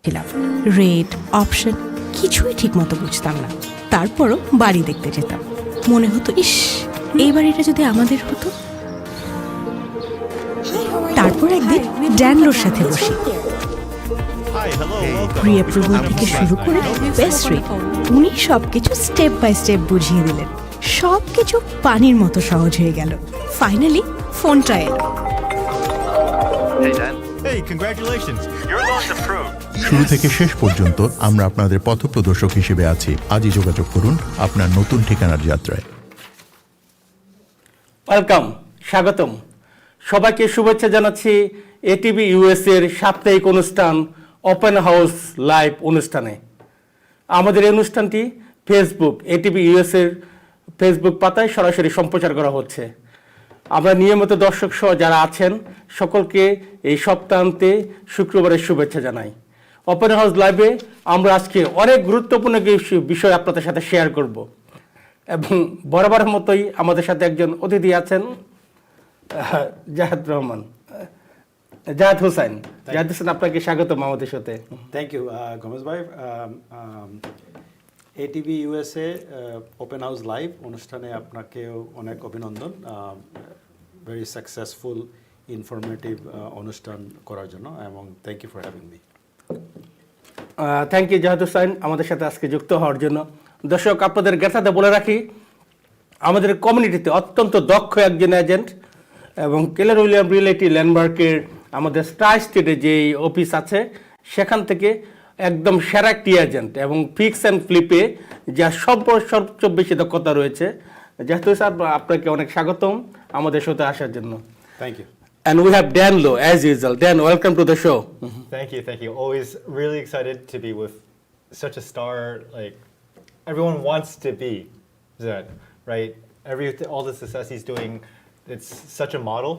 ছিলাম। Rate, option কিছুই ঠিক মতো বুঝতাম না। তারপরও বাড়ি দেখতে যেতাম। মনে হতো, ইস, এই বাড়িটা যদি আমাদের হতো। তারপর একদিন ড্যানলোর সাথে বসি। প্রি অ্যাপ্রুভাল থেকে শুরু করে বেস্ট রেট, উনি সবকিছু স্টেপ বাই স্টেপ বুঝিয়ে দিলেন। সবকিছু পানির মতো সহজ হয়ে গেল। ফাইনালি ফোনটা এলো। Hey, congratulations. Your loan's approved. শুরু থেকে শেষ পর্যন্ত আমরা আপনাদের পথপ্রদর্শক হিসেবে আছি। আজই যোগাযোগ করুন আপনার নতুন ঠিকানার যাত্রায়। ওয়েলকাম, স্বাগতম। সবাইকে শুভেচ্ছা জানাচ্ছি এটিভি ইউএসএ এর সাপ্তাহিক অনুষ্ঠান ওপেন হাউস লাইভ অনুষ্ঠানে। আমাদের এই অনুষ্ঠানটি ফেসবুক এটিভি ইউএসএ এর ফেসবুক পাতায় সরাসরি সম্প্রচার করা হচ্ছে। আমরা নিয়মিত দর্শক সহ যারা আছেন সকলকে এই সপ্তাহান্তে শুক্রবারের শুভেচ্ছা জানাই। ওপেন হাউস লাইভে আমরা আজকে অনেক গুরুত্বপূর্ণ বিষয় আপনাদের সাথে শেয়ার করব এবং বরাবরের মতোই আমাদের সাথে একজন অতিথি আছেন, জাহেদ হুসাইন। জাহেদ হুসাইন, আপনাকে স্বাগতম আমাদের সাথে। থ্যাংক ইউ গমেশ ভাই। ATV USA open house live অনুষ্ঠানে আপনাকেও অনেক অভিনন্দন, ভেরি সাকসেসফুল ইনফরমেটিভ অনুষ্ঠান করার জন্য, এবং thank you for having me. Thank you Zahed Hussain আমাদের সাথে আজকে যুক্ত হওয়ার জন্য। দর্শক, আপনাদের জ্ঞাতাতে বলে রাখি, আমাদের কমিউনিটিতে অত্যন্ত দক্ষ একজন এজেন্ট এবং কেলার উইলিয়াম রিয়েলিটি ল্যান্ডমার্কের আমাদের স্টার স্টেটে যে অফিস আছে সেখান থেকে একদম সেরা একটি এজেন্ট এবং ফিক্স অ্যান্ড ফ্লিপে যা সবচেয়ে বেশি দক্ষতা রয়েছে। যেহেতু স্যার, আপনাকে অনেক স্বাগতম আমাদের সাথে আসার জন্য। Thank you. And we have Dan Lowe as usual. Dan, welcome to the show. Thank you, thank you. Always really excited to be with such a star. Like everyone wants to be Zahed, right? All the success he's doing, it's such a model.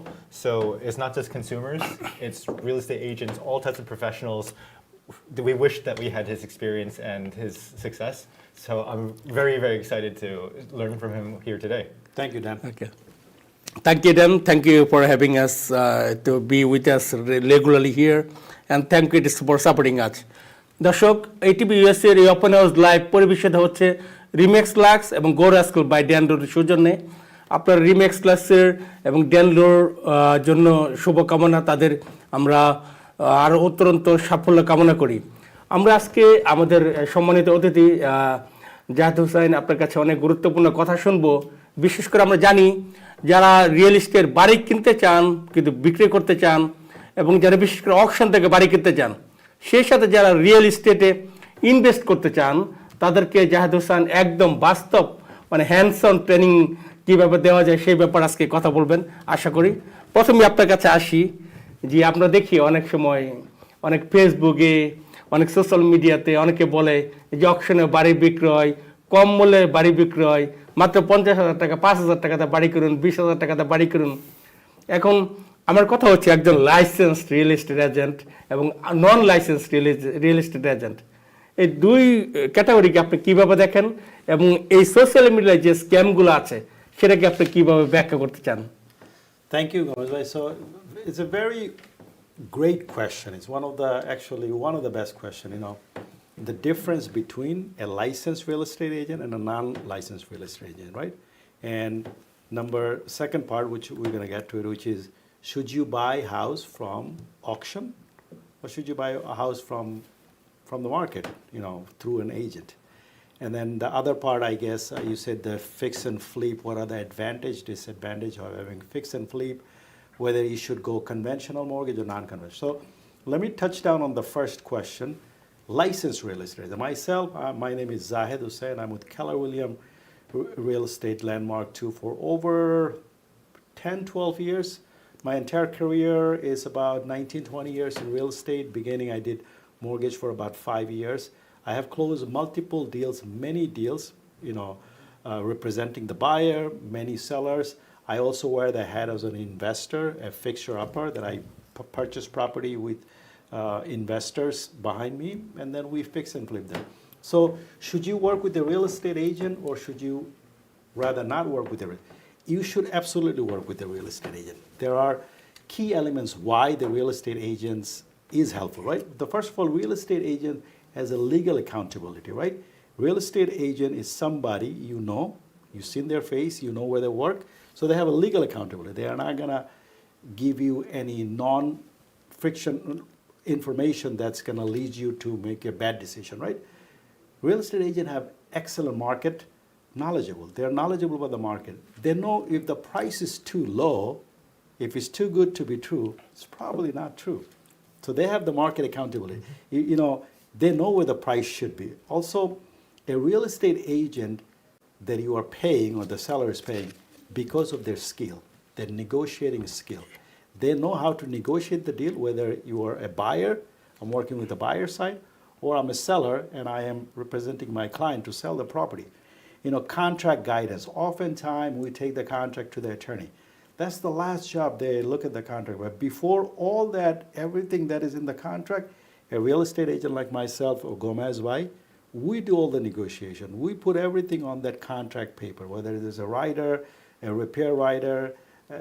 So it's not just consumers; it's real estate agents, all types of professionals. We wish that we had his experience and his success. So I'm very, very excited to learn from him here today. Thank you, Dan. Okay. Thank you, Dan. Thank you for having us to be with us regularly here, and thank you for supporting us. দর্শক, ATV USA এর open house live পরিবেশিত হচ্ছে Remax lux এবং rascal by ড্যানলোর সৌজন্যে। আপনার Remax লাক্সের এবং ড্যানলোর জন্য শুভকামনা, তাদের আমরা আরও অত্যন্ত সাফল্য কামনা করি। আমরা আজকে আমাদের সম্মানিত অতিথি জাহেদ হুসাইন আপনার কাছে অনেক গুরুত্বপূর্ণ কথা শুনবো। বিশেষ করে আমরা জানি যারা রিয়েল এস্টেট বাড়ি কিনতে চান কিন্তু বিক্রি করতে চান, এবং যারা বিশেষ করে অকশন থেকে বাড়ি কিনতে চান, সেই সাথে যারা রিয়েল এস্টেটে ইনভেস্ট করতে চান, তাদেরকে জাহেদ হুসাইন একদম বাস্তব হ্যান্ডস অন ট্রেনিং কীভাবে দেওয়া যায় সেই ব্যাপারে আজকে কথা বলবেন আশা করি। প্রথমে আপনার কাছে আসি যে আমরা দেখি অনেক সময় অনেক ফেসবুকে, অনেক সোশ্যাল মিডিয়াতে অনেকে বলে যে অকশনে বাড়ি বিক্রয়, কম মূল্যে বাড়ি বিক্রয়, মাত্র 50,000 টাকা, 5,000 টাকাতে বাড়ি করুন, 20,000 টাকাতে বাড়ি করুন। এখন আমার কথা হচ্ছে একজন লাইসেন্সড রিয়েল এস্টেট এজেন্ট এবং নন লাইসেন্সড রিয়েল এস্টেট এজেন্ট, এই দুই ক্যাটাগরিকে আপনি কীভাবে দেখেন এবং এই সোশ্যাল মিডিয়ায় যে স্ক্যামগুলো আছে সেটাকে আপনি কীভাবে ব্যাখ্যা করতে চান? Thank you, Gomes. So it's a very great question. It's one of the best questions. The difference between a licensed real estate agent and a non-licensed real estate agent, right? And second part, which we're going to get to it, which is, should you buy a house from auction or should you buy a house from the market, through an agent? And then the other part, I guess, you said the fix and flip. What are the advantage, disadvantage of having fix and flip? Whether you should go conventional mortgage or non-conventional. So let me touch down on the first question. Licensed real estate. Myself, my name is Zahed Hussain. I'm with Keller Williams Real Estate Landmark 2 for over 10, 12 years. My entire career is about 19, 20 years in real estate. Beginning, I did mortgage for about 5 years. I have closed multiple deals, many deals, representing the buyer, many sellers. I also wear the hat as an investor, a fixer-upper, that I purchase property with investors behind me, and then we fix and flip them. So should you work with a real estate agent or should you rather not work with a real estate agent? You should absolutely work with a real estate agent. There are key elements why the real estate agents is helpful, right? The first of all, real estate agent has a legal accountability, right? Real estate agent is somebody you know, you've seen their face, you know where they work, so they have a legal accountability. They are not gonna give you any non-friction information that's gonna lead you to make a bad decision, right? Real estate agents have excellent market knowledgeable. They're knowledgeable about the market. They know if the price is too low, if it's too good to be true, it's probably not true. So they have the market accountability. You know, they know where the price should be. Also, a real estate agent that you are paying or the seller is paying because of their skill, their negotiating skill. They know how to negotiate the deal, whether you are a buyer, I'm working with the buyer side, or I'm a seller and I am representing my client to sell the property. You know, contract guidance. Oftentimes we take the contract to the attorney. That's the last job. They look at the contract. But before all that, everything that is in the contract, a real estate agent like myself or 𝗗𝗜𝗦𝗖𝗟𝗔𝗜𝗠𝗘𝗥, we do all the negotiation. We put everything on that contract paper, whether it is a rider, a repair rider,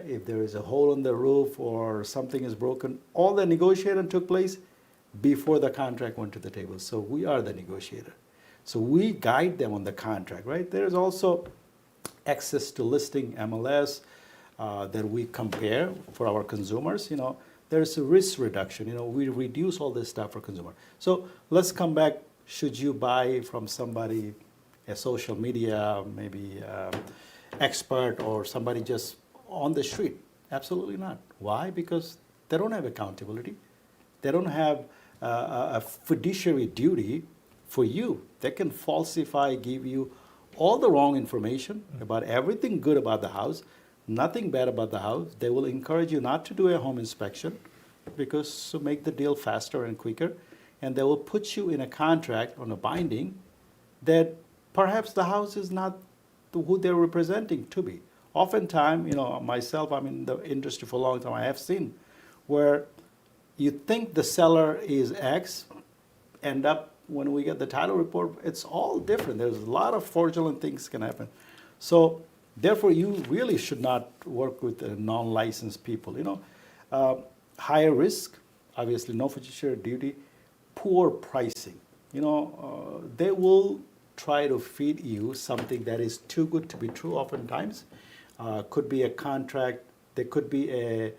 if there is a hole in the roof or something is broken. All the negotiation took place before the contract went to the table. So we are the negotiator. So we guide them on the contract, right? There is also access to listing MLS that we compare for our consumers. You know, there's a risk reduction. You know, we reduce all this stuff for consumer. So let's come back. Should you buy from somebody, a social media, maybe expert or somebody just on the street? Absolutely not. Why? Because they don't have accountability. They don't have a fiduciary duty for you. They can falsify, give you all the wrong information about everything good about the house, nothing bad about the house. They will encourage you not to do a home inspection because to make the deal faster and quicker. And they will put you in a contract on a binding that perhaps the house is not who they're representing to be. Oftentimes, you know, myself, I'm in the industry for a long time, I have seen where you think the seller is X, end up when we get the title report, it's all different. There's a lot of fraudulent things can happen. So therefore, you really should not work with non-licensed people. You know, higher risk, obviously no fiduciary duty, poor pricing. You know, they will try to feed you something that is too good to be true oftentimes. Could be a contract, there could be a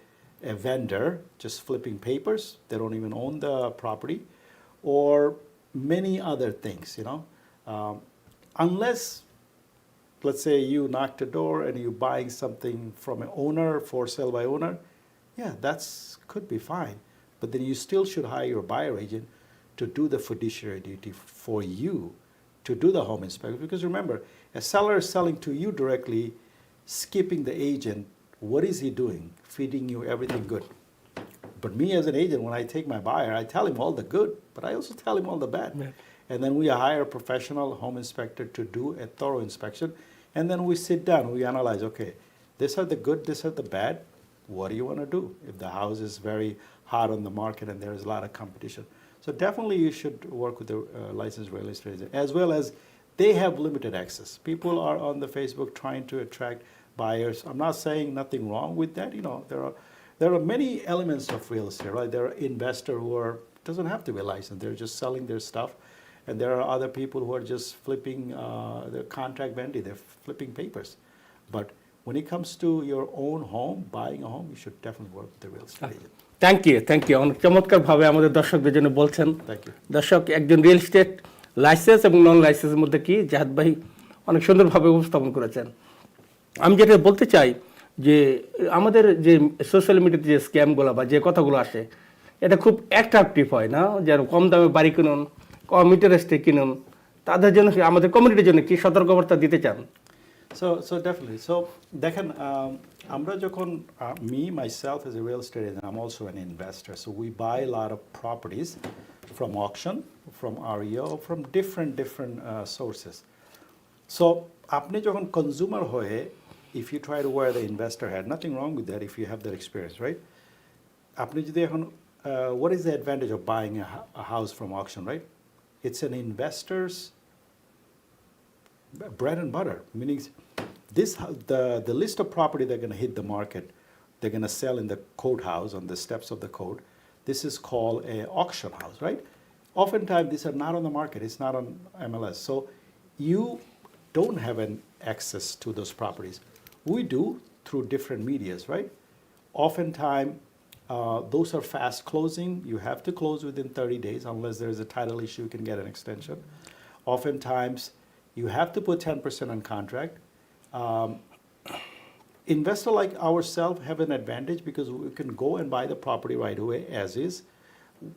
vendor just flipping papers, they don't even own the property, or many other things, you know. Unless, let's say you knock the door and you're buying something from an owner, for sale by owner, yeah, that's could be fine. But then you still should hire your buyer agent to do the fiduciary duty for you, to do the home inspection. Because remember, a seller is selling to you directly, skipping the agent. What is he doing? Feeding you everything good. But me as an agent, when I take my buyer, I tell him all the good, but I also tell him all the bad. Yeah. And then we hire a professional home inspector to do a thorough inspection. And then we sit down, we analyze, okay, these are the good, these are the bad. What do you want to do if the house is very hot on the market and there is a lot of competition? So definitely you should work with the licensed real estate agent, as well as they have limited access. People are on the Facebook trying to attract buyers. I'm not saying nothing wrong with that. You know, there are many elements of real estate, right? There are investors who are, doesn't have to be licensed. They're just selling their stuff. And there are other people who are just flipping their contract vendor. They're flipping papers. But when it comes to your own home, buying a home, you should definitely work with the real estate agent. Thank you অনেক চমৎকারভাবে আমাদের দর্শকদের জন্য বলছেন। দর্শক, একজন real estate licence এবং নন লাইসেন্সের মধ্যে কি জাহেদ ভাই অনেক সুন্দরভাবে উপস্থাপন করেছেন। আমি যেটা বলতে চাই যে আমাদের যে সোশ্যাল মিডিয়াতে যে স্ক্যামগুলো বা যে কথাগুলো আসে এটা খুব অ্যাট্রাকটিভ হয় না, যেন কম দামে বাড়ি কিনুন, কম ইন্টারেস্টে কিনুন, তাদের জন্য আমাদের কমিউনিটির জন্য কি সতর্কবার্তা দিতে চান? So definitely. So দেখেন, আমরা যখন me myself as a real estate agent, I'm also an investor. So we buy a lot of properties from auction, from REO, from different sources. So আপনি যখন consumer হয়ে, if you try to wear the investor hat, nothing wrong with that if you have that experience, right? আপনি যদি এখন what is the advantage of buying a house from auction, right? It's an investor's bread and butter, meaning the list of property they're going to hit the market, they're going to sell in the courthouse on the steps of the court. This is called an auction house, right? Oftentimes, these are not on the market. It's not on MLS. So you don't have an access to those properties. We do through different medias, right? Oftentimes, those are fast closing. You have to close within 30 days. Unless there's a title issue, you can get an extension. Oftentimes, you have to put 10% on contract. Investor like ourselves have an advantage because we can go and buy the property right away as is.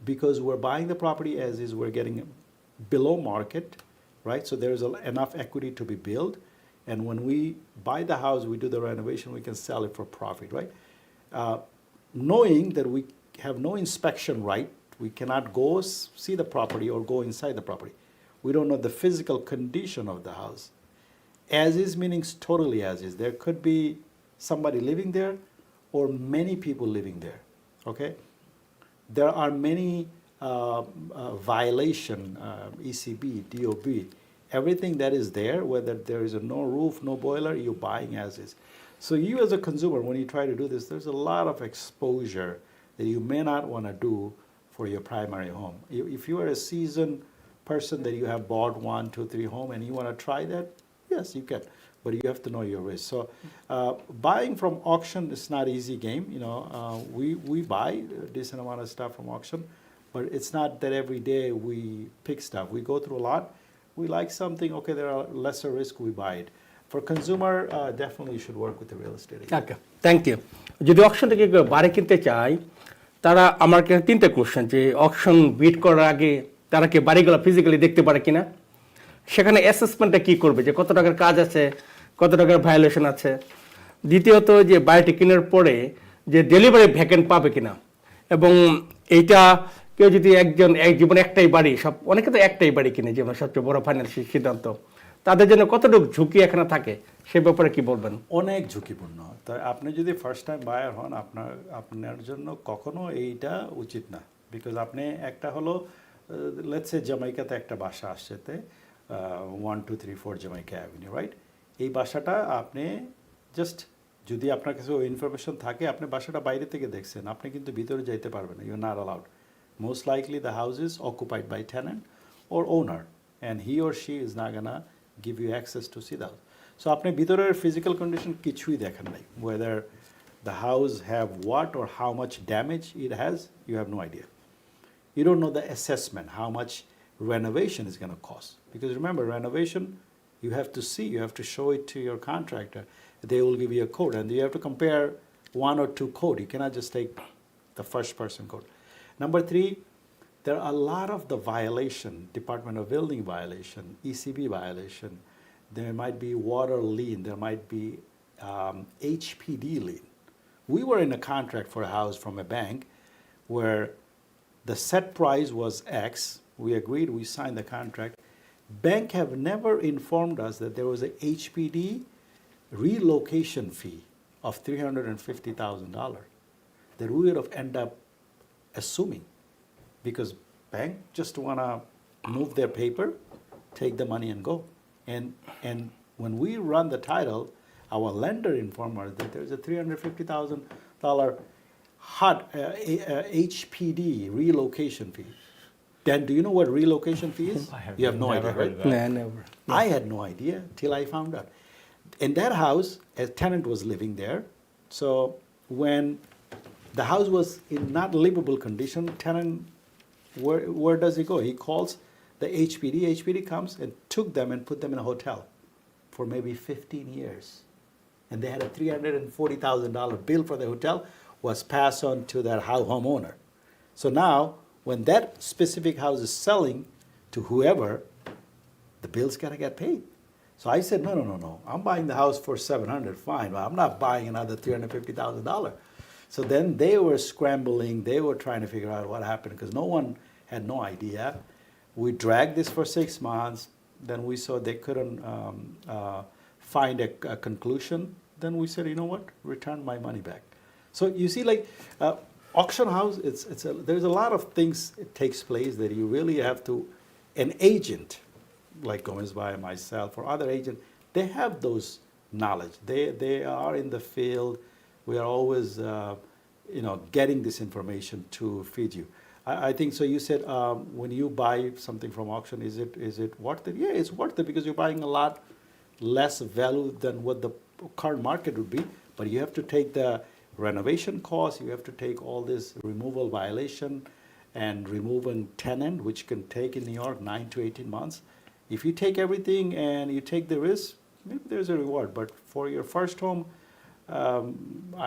Because we're buying the property as is, we're getting below market, right? So there's enough equity to be built. And when we buy the house, we do the renovation, we can sell it for profit, right? Knowing that we have no inspection right, we cannot go see the property or go inside the property. We don't know the physical condition of the house. As is meaning totally as is. There could be somebody living there or many people living there, okay? There are many violation, ECB, DOB, everything that is there, whether there is no roof, no boiler, you're buying as is. So you as a consumer, when you try to do this, there's a lot of exposure that you may not want to do for your primary home. If you are a seasoned person that you have bought 1, 2, 3 home and you want to try that, yes, you can. But you have to know your risk. So buying from auction is not easy game. You know, we buy a decent amount of stuff from auction, but it's not that every day we pick stuff. We go through a lot. We like something, okay, there are lesser risk, we buy it. For consumer, definitely you should work with the real estate agent. Okay thank you যদি auction থেকে কেউ বাড়ি কিনতে চায় তারা আমার কাছে 3টে কোশ্চেন যে অকশন বিট করার আগে তারা কি বাড়িগুলো ফিজিক্যালি দেখতে পারে কিনা, সেখানে অ্যাসেসমেন্টটা কি করবে যে কত টাকার কাজ আছে, কত টাকার ভায়োলেশন আছে, দ্বিতীয়ত যে বাড়িটি কেনার পরে যে ডেলিভারি ভ্যাকেন্ট পাবে কিনা, এবং এইটা কেউ যদি এক জীবনে একটাই বাড়ি, সব অনেকে তো একটাই বাড়ি কিনে জীবনে সবচেয়ে বড় ফাইন্যান্সিয়াল সিদ্ধান্ত, তাদের জন্য কতটুকু ঝুঁকি এখানে থাকে সে ব্যাপারে কি বলবেন? অনেক ঝুঁকিপূর্ণ। তাই আপনি যদি ফার্স্ট টাইম বায়ার হন, আপনার জন্য কখনো এইটা উচিত না। বিকজ আপনি একটা হলো লেটস সে জামাইকাতে একটা বাসা আসছেতে 1, 2, 3, 4 জামাইকা অ্যাভিনিউ, রাইট? এই বাসাটা আপনি জাস্ট যদি আপনার কাছে ওই ইনফরমেশন থাকে, আপনি বাসাটা বাইরে থেকে দেখছেন, আপনি কিন্তু ভিতরে যাইতে পারবেন না, you are not allowed. Most likely the house is occupied by tenant or owner, and he or she is not gonna give you access to see the house. So আপনি ভিতরের physical condition কিছুই দেখেন নাই, whether the house have what or how much damage it has, you have no idea. You don't know the assessment, how much renovation is gonna cost. Because remember, renovation, you have to see, you have to show it to your contractor. They will give you a code, and you have to compare 1 or 2 code. You cannot just take the first person code. Number 3, there are a lot of the violation, Department of Building violation, ECB violation. There might be water lien. There might be HPD lien. We were in a contract for a house from a bank where the set price was X. We agreed, we signed the contract. Bank have never informed us that there was a HPD relocation fee of $350,000 that we would have ended up assuming, because bank just want to move their paper, take the money and go. And when we run the title, our lender informed us that there's a $350,000 HPD relocation fee. Dan, do you know what relocation fee is? You have no idea, right? No, never. I had no idea till I found out. In that house, a tenant was living there. So when the house was in not livable condition, tenant, where does he go? He calls the HPD. HPD comes and took them and put them in a hotel for maybe 15 years. And they had a $340,000 bill for the hotel was passed on to their homeowner. So now, when that specific house is selling to whoever, the bill's got to get paid. So I said, no. I'm buying the house for $700, fine, but I'm not buying another $350,000. So then they were scrambling. They were trying to figure out what happened because no one had no idea. We dragged this for 6 months. Then we saw they couldn't find a conclusion. Then we said, you know what? Return my money back. So you see, like auction house, there's a lot of things it takes place that you really have to. An agent, like Gomes by myself or other agent, they have those knowledge. They are in the field. We are always getting this information to feed you. I think so. You said when you buy something from auction, is it worth it? Yeah, it's worth it because you're buying a lot less value than what the current market would be. But you have to take the renovation costs. You have to take all this removal violation and removing tenant, which can take in New York 9 to 18 months. If you take everything and you take the risk, maybe there's a reward. But for your first home,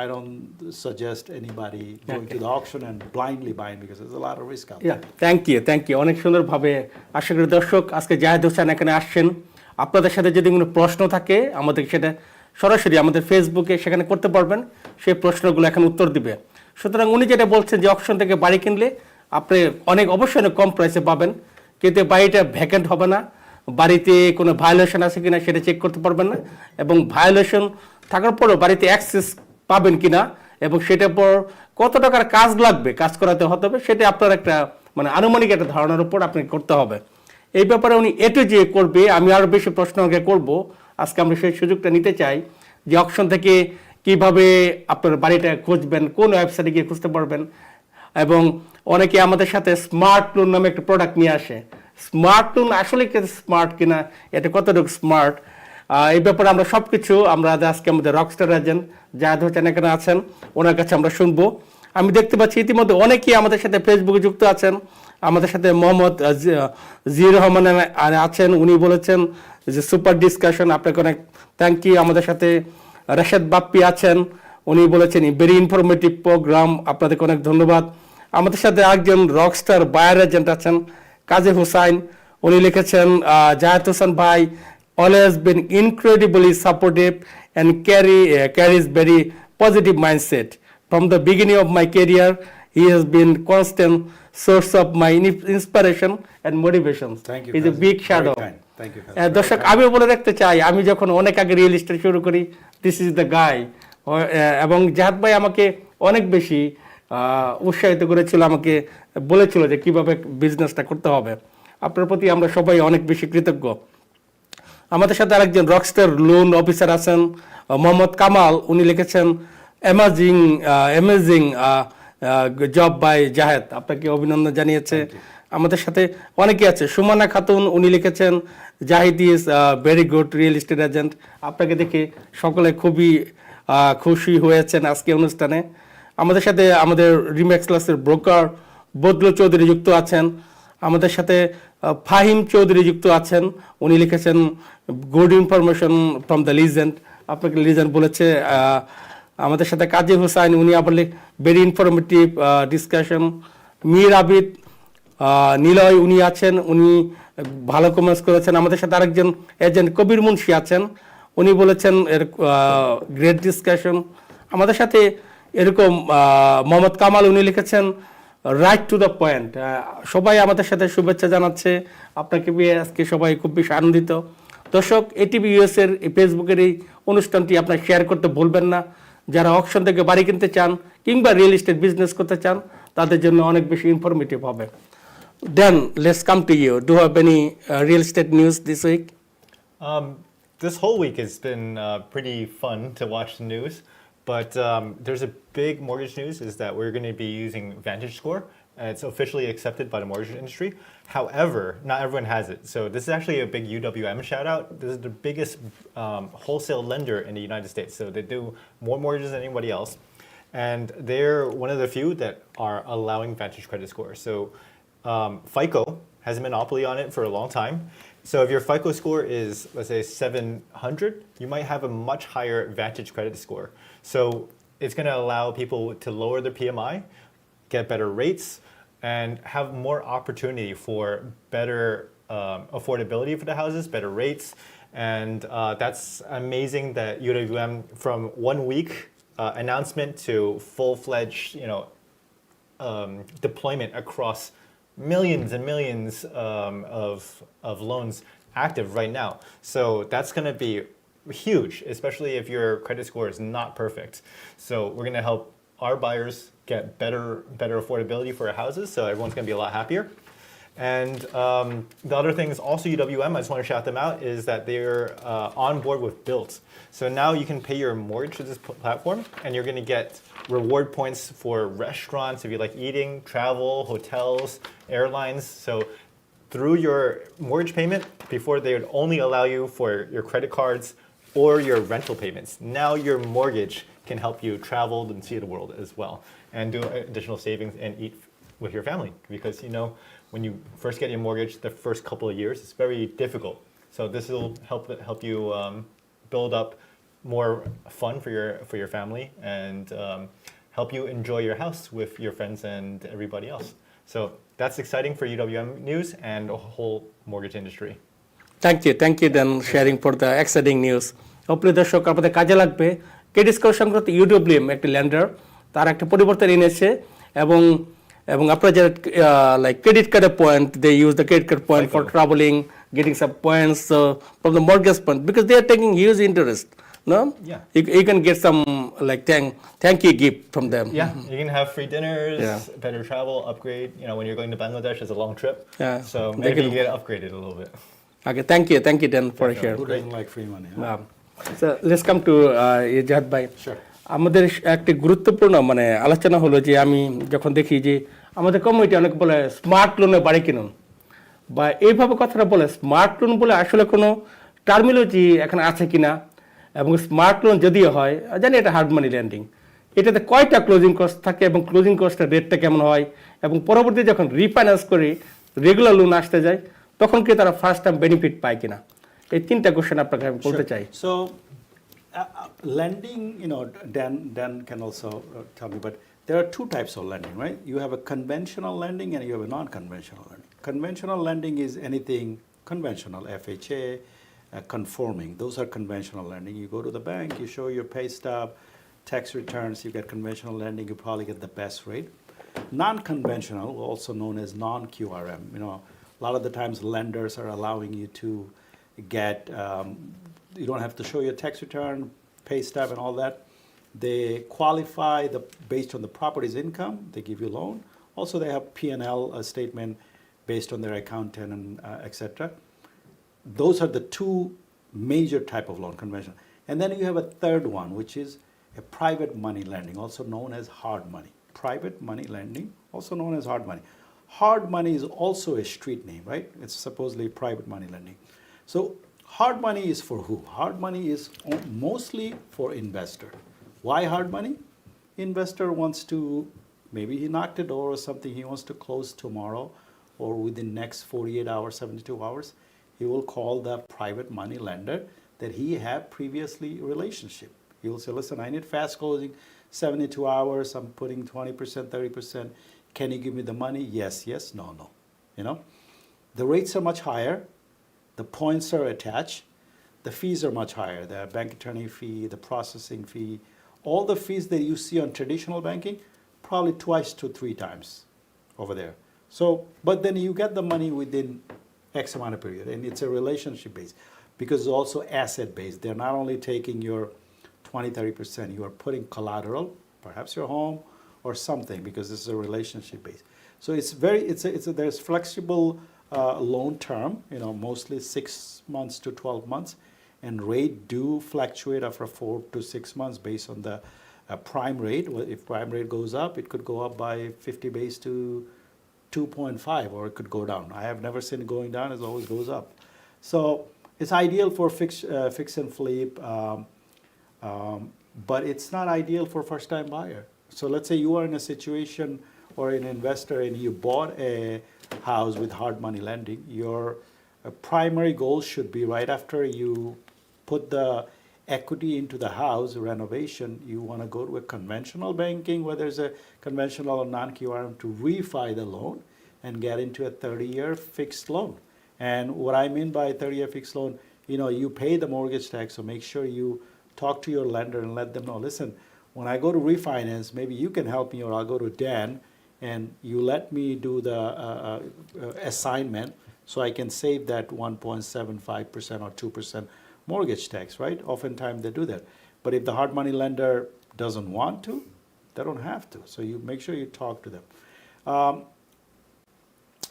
I don't suggest anybody going to the auction and blindly buying because there's a lot of risk out there. Thank you অনেক সুন্দরভাবে আশা করি দর্শক আজকে জাহেদ হোসেন এখানে আসছেন আপনাদের সাথে যদি কোনো প্রশ্ন থাকে আমাদের সেটা সরাসরি আমাদের ফেসবুকে সেখানে করতে পারবেন সেই প্রশ্নগুলো এখন উত্তর দিবে সুতরাং উনি যেটা বলছেন যে অকশন থেকে বাড়ি কিনলে আপনি অবশ্যই অনেক কম প্রাইসে পাবেন কিন্তু বাড়িটা ভ্যাকেন্ট হবে না বাড়িতে কোনো ভায়োলেশন আছে কিনা সেটা চেক করতে পারবেন না এবং ভায়োলেশন থাকার পরও বাড়িতে অ্যাক্সেস পাবেন কিনা এবং সেটার পর কত টাকার কাজ লাগবে কাজ করাতে হতে হবে সেটা আপনার একটা আনুমানিক একটা ধারণার উপর আপনাকে করতে হবে এই ব্যাপারে উনি এটু যে করবে আমি আরও বেশি প্রশ্ন আগে করব আজকে আমরা সেই সুযোগটা নিতে চাই যে অকশন থেকে কিভাবে আপনার বাড়িটা খুঁজবেন কোন ওয়েবসাইটে গিয়ে খুঁজতে পারবেন এবং অনেকে আমাদের সাথে স্মার্ট লোন নামে একটা প্রোডাক্ট নিয়ে আসে স্মার্ট লোন আসলে কি স্মার্ট কিনা এটা কতটুকু স্মার্ট এই ব্যাপারে আমরা সবকিছু আমরা আজকে আমাদের রকস্টার এজেন্ট জাহেদ হোসেন এখানে আছেন ওনার কাছে আমরা শুনবো আমি দেখতে পাচ্ছি ইতিমধ্যে অনেকেই আমাদের সাথে ফেসবুকে যুক্ত আছেন আমাদের সাথে মোহাম্মদ 𝗗𝗜𝗦𝗖𝗟𝗍 আছেন উনি বলেছেন যে সুপার ডিসকাশন আপনাকে অনেক থ্যাংক ইউ আমাদের সাথে রাশেদ বাপ্পি আছেন উনি বলেছেন ভেরি ইনফরমেটিভ প্রোগ্রাম আপনাদেরকে অনেক ধন্যবাদ আমাদের সাথে একজন রকস্টার বায়ার এজেন্ট আছেন জাহেদ হুসাইন উনি লিখেছেন জাহেদ হোসেন ভাই always been incredibly supportive and carries very positive mindset from the beginning of my career he has been constant source of my inspiration and motivation thank you he's a big shadow thank you দর্শক আমি বলে রাখতে চাই আমি যখন অনেক আগে real estate শুরু করি দিস ইজ দ্য গাই এবং জাহেদ ভাই আমাকে অনেক বেশি উৎসাহিত করেছিল আমাকে বলেছিল যে কিভাবে বিজনেসটা করতে হবে আপনার প্রতি আমরা সবাই অনেক বেশি কৃতজ্ঞ আমাদের সাথে আরেকজন রকস্টার লোন অফিসার আছেন মোহাম্মদ কামাল উনি লিখেছেন অ্যামেজিং জব বাই জাহেদ আপনাকে অভিনন্দন জানিয়েছে আমাদের সাথে অনেকে আছে সুমনা খাতুন উনি লিখেছেন Zahid is very good real estate agent আপনাকে দেখে সকলে খুবই খুশি হয়েছেন আজকে অনুষ্ঠানে আমাদের সাথে আমাদের রিম্যাক্স ক্লাসের ব্রোকার বদলু চৌধুরী যুক্ত আছেন আমাদের সাথে ফাহিম চৌধুরী যুক্ত আছেন উনি লিখেছেন good information from the legend আপনাকে লিজেন্ড বলেছে আমাদের সাথে জাহেদ হুসাইন উনি আবার very informative discussion Mir Abid Niloy উনি আছেন উনি ভালো কমেন্টস করেছেন আমাদের সাথে আরেকজন এজেন্ট কবির মুন্সি আছেন উনি বলেছেন গ্রেট ডিসকাশন আমাদের সাথে এরকম মোহাম্মদ কামাল উনি লিখেছেন রাইট টু দ্য পয়েন্ট সবাই আমাদের সাথে শুভেচ্ছা জানাচ্ছে আপনাকে পেয়ে আজকে সবাই খুব বেশি আনন্দিত দর্শক এটিভি ইউএস এর ফেসবুকের এই অনুষ্ঠানটি আপনারা শেয়ার করতে ভুলবেন না যারা অকশন থেকে বাড়ি কিনতে চান কিংবা রিয়েল এস্টেট বিজনেস করতে চান তাদের জন্য অনেক বেশি ইনফরমেটিভ হবে then let's come to you do have any real estate news this week This whole week has been pretty fun to watch the news. But there's a big mortgage news is that we're going to be using Vantage Score. It's officially accepted by the mortgage industry. However, not everyone has it. So this is actually a big UWM shout out. This is the biggest wholesale lender in the United States. So they do more mortgages than anybody else. And they're one of the few that are allowing Vantage credit score. So FICO has a monopoly on it for a long time. So if your FICO score is, let's say, 700, you might have a much higher Vantage credit score. So it's going to allow people to lower their PMI, get better rates, and have more opportunity for better affordability for the houses, better rates. And that's amazing that UWM, from 1 week announcement to full-fledged, deployment across millions and millions of loans active right now. So that's going to be huge, especially if your credit score is not perfect. So we're going to help our buyers get better affordability for our houses. So everyone's going to be a lot happier. And the other thing is also UWM, I just want to shout them out, is that they're on board with Built. So now you can pay your mortgage to this platform and you're going to get reward points for restaurants if you like eating, travel, hotels, airlines. So through your mortgage payment, before they would only allow you for your credit cards or your rental payments. Now your mortgage can help you travel and see the world as well and do additional savings and eat with your family. Because when you first get your mortgage, the first couple of years, it's very difficult. So this will help you build up more fun for your family and help you enjoy your house with your friends and everybody else. So that's exciting for UWM News and the whole mortgage industry. Thank you Dan sharing for the exciting news. প্রিয় দর্শক, আপনাদের কাজে লাগবে credit score সংক্রান্ত UWM একটি lender তার একটা পরিবর্তন এনেছে এবং আপনারা যারা লাইক ক্রেডিট কার্ডের point they use the credit card point for travelling getting some points from the mortgage point because they are taking huge interest. No? Yeah. You can get some like thank you gift from them. Yeah, you can have free dinners, better travel, upgrade. When you're going to Bangladesh, it's a long trip. Yeah. So maybe you get upgraded a little bit. Okay, thank you Dan for sharing. Who doesn't like free money? Huh? So let's come to Zahed bhai. Sure. আমাদের একটি গুরুত্বপূর্ণ আলোচনা হলো যে আমি যখন দেখি যে আমাদের কমিউনিটি অনেক বলে স্মার্ট লোনে বাড়ি কিনুন বা এইভাবে কথাটা বলে স্মার্ট লোন বলে আসলে কোনো টার্মিনোলজি এখানে আছে কিনা এবং স্মার্ট লোন যদিও হয় জানি এটা হার্ড মানি ল্যান্ডিং, এটাতে কয়টা ক্লোজিং কস্ট থাকে এবং ক্লোজিং কস্টের রেটটা কেমন হয় এবং পরবর্তীতে যখন রিফাইন্যান্স করে রেগুলার লোন আসতে যায় তখন কি তারা ফার্স্ট টাইম বেনিফিট পায় কিনা, এই তিনটা কোশ্চেন আপনাকে আমি বলতে চাই। So lending, Dan can also tell me, but there are two types of lending, right? You have a conventional lending and you have a non-conventional lending. Conventional lending is anything conventional, FHA, conforming. Those are conventional lending. You go to the bank, you show your pay stub, tax returns, you get conventional lending, you probably get the best rate. Non-conventional, also known as non-QRM, a lot of the times lenders are allowing you to get, you don't have to show your tax return, pay stub and all that. They qualify based on the property's income, they give you a loan. Also they have P&L statement based on their accountant and etc. Those are the two major type of loan, conventional. And then you have a third one, which is a private money lending, also known as hard money. Private money lending, also known as hard money. Hard money is also a street name, right? It's supposedly private money lending. So hard money is for who? Hard money is mostly for investor. Why hard money? Investor wants to, maybe he knocked a door or something, he wants to close tomorrow or within next 48 hours, 72 hours. He will call the private money lender that he had previously relationship. He will say, listen, I need fast closing, 72 hours, I'm putting 20%, 30%. Can you give me the money? Yes, no. The rates are much higher. The points are attached. The fees are much higher. The bank attorney fee, the processing fee, all the fees that you see on traditional banking, probably twice to three times over there. So, but then you get the money within X amount of period, and it's a relationship based because it's also asset based. They're not only taking your 20-30%, you are putting collateral, perhaps your home or something, because this is a relationship based. So there's flexible loan term, mostly 6 months to 12 months, and rate do fluctuate after 4 to 6 months based on the prime rate. Well, if prime rate goes up, it could go up by 50 base to 2.5, or it could go down. I have never seen it going down, it always goes up. So it's ideal for fix and flip, but it's not ideal for first time buyer. So let's say you are in a situation or an investor and you bought a house with hard money lending. Your primary goal should be right after you put the equity into the house renovation, you want to go to a conventional banking where there's a conventional or non-QRM to refi the loan and get into a 30-year fixed loan. And what I mean by 30-year fixed loan, you pay the mortgage tax, so make sure you talk to your lender and let them know, listen, when I go to refinance, maybe you can help me, or I'll go to Dan and you let me do the assignment so I can save that 1.75% or 2% mortgage tax, right? Oftentimes they do that. But if the hard money lender doesn't want to, they don't have to. So you make sure you talk to them.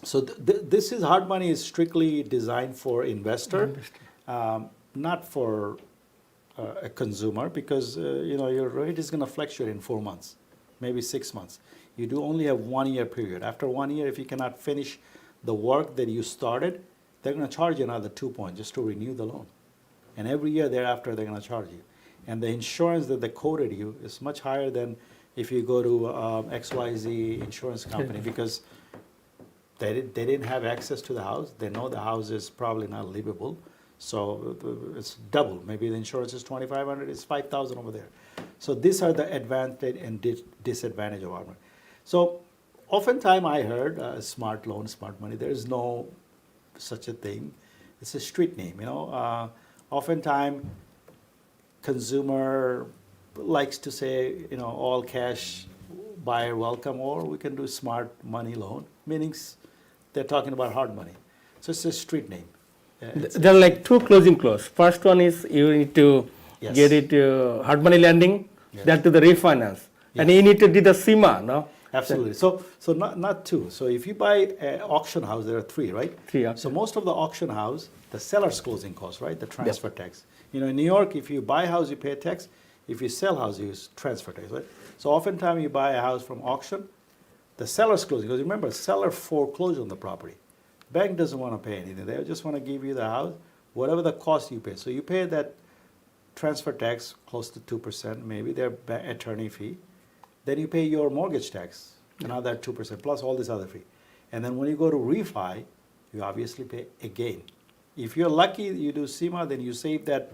So this is hard money is strictly designed for investor, not for a consumer, because your rate is going to fluctuate in 4 months. maybe 6 months. You do only have 1 year period. After 1 year, if you cannot finish the work that you started, they're going to charge you another 2 points just to renew the loan. And every year thereafter, they're going to charge you. And the insurance that they quoted you is much higher than if you go to XYZ insurance company because they didn't have access to the house. They know the house is probably not livable. So it's double. Maybe the insurance is $2,500, it's $5,000 over there. So these are the advantage and disadvantage of our money. So oftentimes I heard smart loan, smart money. There is no such a thing. It's a street name, you know. Oftentimes consumer likes to say, you know, all cash buyer welcome, or we can do smart money loan, meaning they're talking about hard money. So it's a street name. There are like two closing clause. First one is you need to Yes. get it hard money lending, Yes. that to the refinance. And you need to do the SEMA, no? Absolutely. So not two. So if you buy an auction house, there are three, right? Three, okay. So most of the auction house, the seller's closing costs, right? The transfer tax. You know, in New York, if you buy a house, you pay a tax. If you sell a house, you use transfer tax, right? So oftentimes you buy a house from auction, the seller's closing, because remember, seller foreclosed on the property. Bank doesn't want to pay anything. They just want to give you the house, whatever the cost you pay. So you pay that transfer tax close to 2%, maybe their attorney fee. Then you pay your mortgage tax, another 2%, plus all this other fee. And then when you go to refi, you obviously pay again. If you're lucky, you do SEMA, then you save that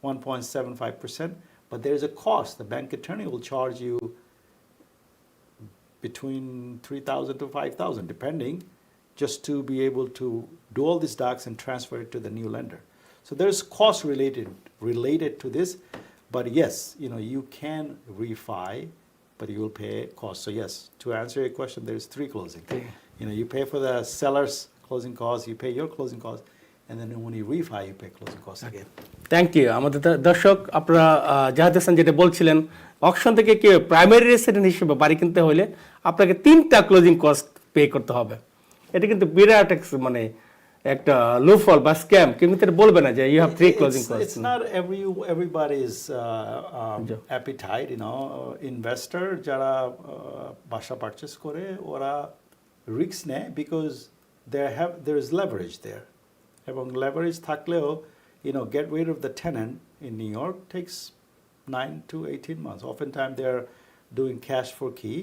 1.75%, but there's a cost. The bank attorney will charge you between $3,000 to $5,000, depending, just to be able to do all these docs and transfer it to the new lender. So there's cost related to this, but yes, you know, you can refi, but you will pay cost. So yes, to answer your question, there's three closing. You know, you pay for the seller's closing costs, you pay your closing costs, and then when you refi, you pay closing costs again. Thank you আমাদের দর্শক আপনারা জাহেদ হাসান যেটা বলছিলেন auction থেকে কি primary resident হিসেবে বাড়ি কিনতে হলে আপনাকে 3টা ক্লোজিং কস্ট পে করতে হবে এটা কিন্তু বিরাট মানে একটা লুফল বা স্ক্যাম কিন্তু এটা বলবে না যে you have 3 closing cost It's not everybody's appetite, you know. Investor যারা বাসা পারচেজ করে ওরা রিস্ক নেয় because there is leverage there. এবং leverage থাকলেও, you know, get rid of the tenant in New York takes 9 to 18 months. Oftentimes they're doing cash for key,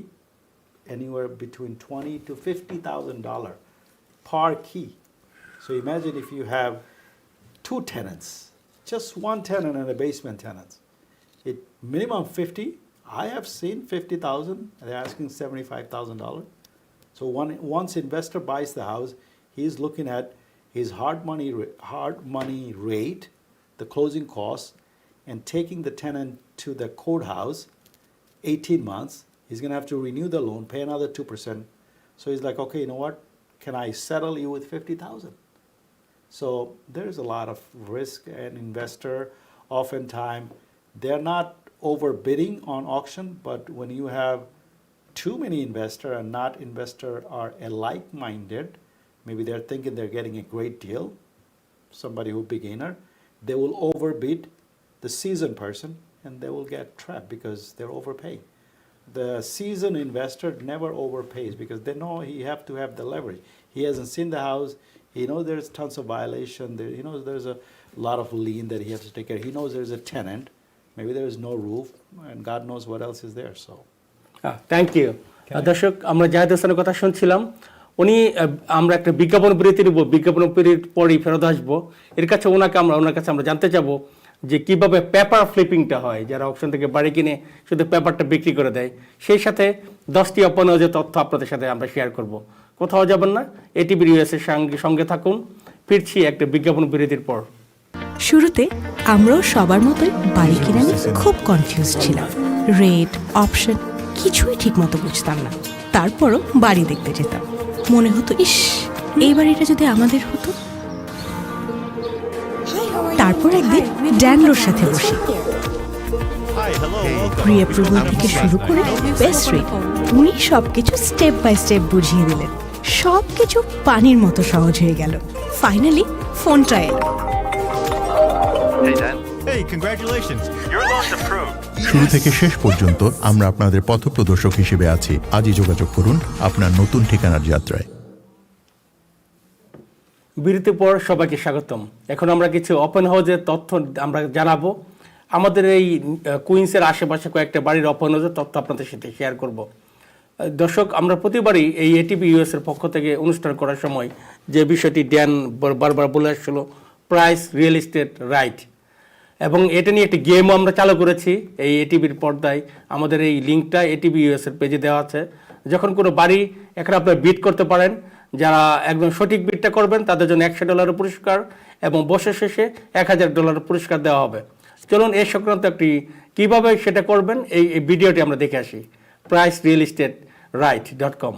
anywhere between $20,000 to $50,000 per key. So imagine if you have 2 tenants, just one tenant and a basement tenant. It minimum 50. I have seen 50,000. They're asking $75,000. So once investor buys the house, he's looking at his hard money rate, the closing costs, and taking the tenant to the courthouse 18 months. He's going to have to renew the loan, pay another 2%. So he's like, okay, you know what? Can I settle you with $50,000? So there's a lot of risk, and investor, oftentimes, they're not overbidding on auction, but when you have too many investor and not investor are alike-minded, maybe they're thinking they're getting a great deal, somebody who beginner, they will overbid the seasoned person and they will get trapped because they're overpaying. The seasoned investor never overpays because they know he have to have the leverage. He hasn't seen the house. He knows there's tons of violation. He knows there's a lot of lien that he has to take care of. He knows there's a tenant. Maybe there is no roof, and God knows what else is there. So, thank you দর্শক আমরা জাহেদ হাসানের কথা শুনছিলাম উনি আমরা একটা বিজ্ঞাপন বিরতি নেব বিজ্ঞাপন বিরতির পরেই ফেরত আসবো এর কাছে ওনার কাছে আমরা জানতে চাবো যে কিভাবে পেপার ফ্লিপিংটা হয় যারা অকশন থেকে বাড়ি কিনে শুধু পেপারটা বিক্রি করে দেয় সেই সাথে 10টি অপনজর তথ্য আপনাদের সাথে আমরা শেয়ার করব কোথাও যাবেন না এটিভি ইউএসএর সঙ্গে থাকুন ফিরছি একটা বিজ্ঞাপন বিরতির পর শুরুতে আমরাও সবার মতোই বাড়ি কিনে নিয়ে খুব কনফিউজ ছিলাম রেট অপশন কিছুই ঠিক মতো বুঝতাম না তারপরও বাড়ি দেখতে যেতাম মনে হতো ইস এই বাড়িটা যদি আমাদের হতো তারপর একদিন ড্যানলোর সাথে বসি প্রি অ্যাপ্রুভাল থেকে শুরু করে বেস্ট রেট উনি সবকিছু স্টেপ বাই স্টেপ বুঝিয়ে দিলেন সবকিছু পানির মতো সহজ হয়ে গেল ফাইনালি ফোনটা এলো Hey, Dan. Hey, congratulations. Your loan's approved. শুরু থেকে শেষ পর্যন্ত আমরা আপনাদের পথপ্রদর্শক হিসেবে আছি। আজই যোগাযোগ করুন আপনার নতুন ঠিকানার যাত্রায়। বিরতির পর সবাইকে স্বাগতম। এখন আমরা কিছু ওপেন হাউসের তথ্য আমরা জানাবো। আমাদের এই কুইন্সের আশেপাশে কয়েকটা বাড়ির ওপেন হাউসের তথ্য আপনাদের সাথে শেয়ার করব। দর্শক, আমরা প্রতিবারই এই এটিভি ইউএসের পক্ষ থেকে অনুষ্ঠান করার সময় যে বিষয়টি ড্যান বারবার বলে আসছিল, প্রাইস রিয়েল এস্টেট রাইট, এবং এটা নিয়ে একটি গেমও আমরা চালু করেছি এই এটিভির পর্দায়। আমাদের এই লিঙ্কটা এটিভি ইউএসের পেজে দেওয়া আছে। যখন কোনো বাড়ি এখানে আপনারা বিড করতে পারেন, যারা একদম সঠিক বিডটা করবেন তাদের জন্য $100 পুরস্কার এবং বছর শেষে $1000 পুরস্কার দেওয়া হবে। চলুন এই সংক্রান্ত একটি কীভাবে সেটা করবেন এই ভিডিওটি আমরা দেখে আসি। pricerealestateright.com.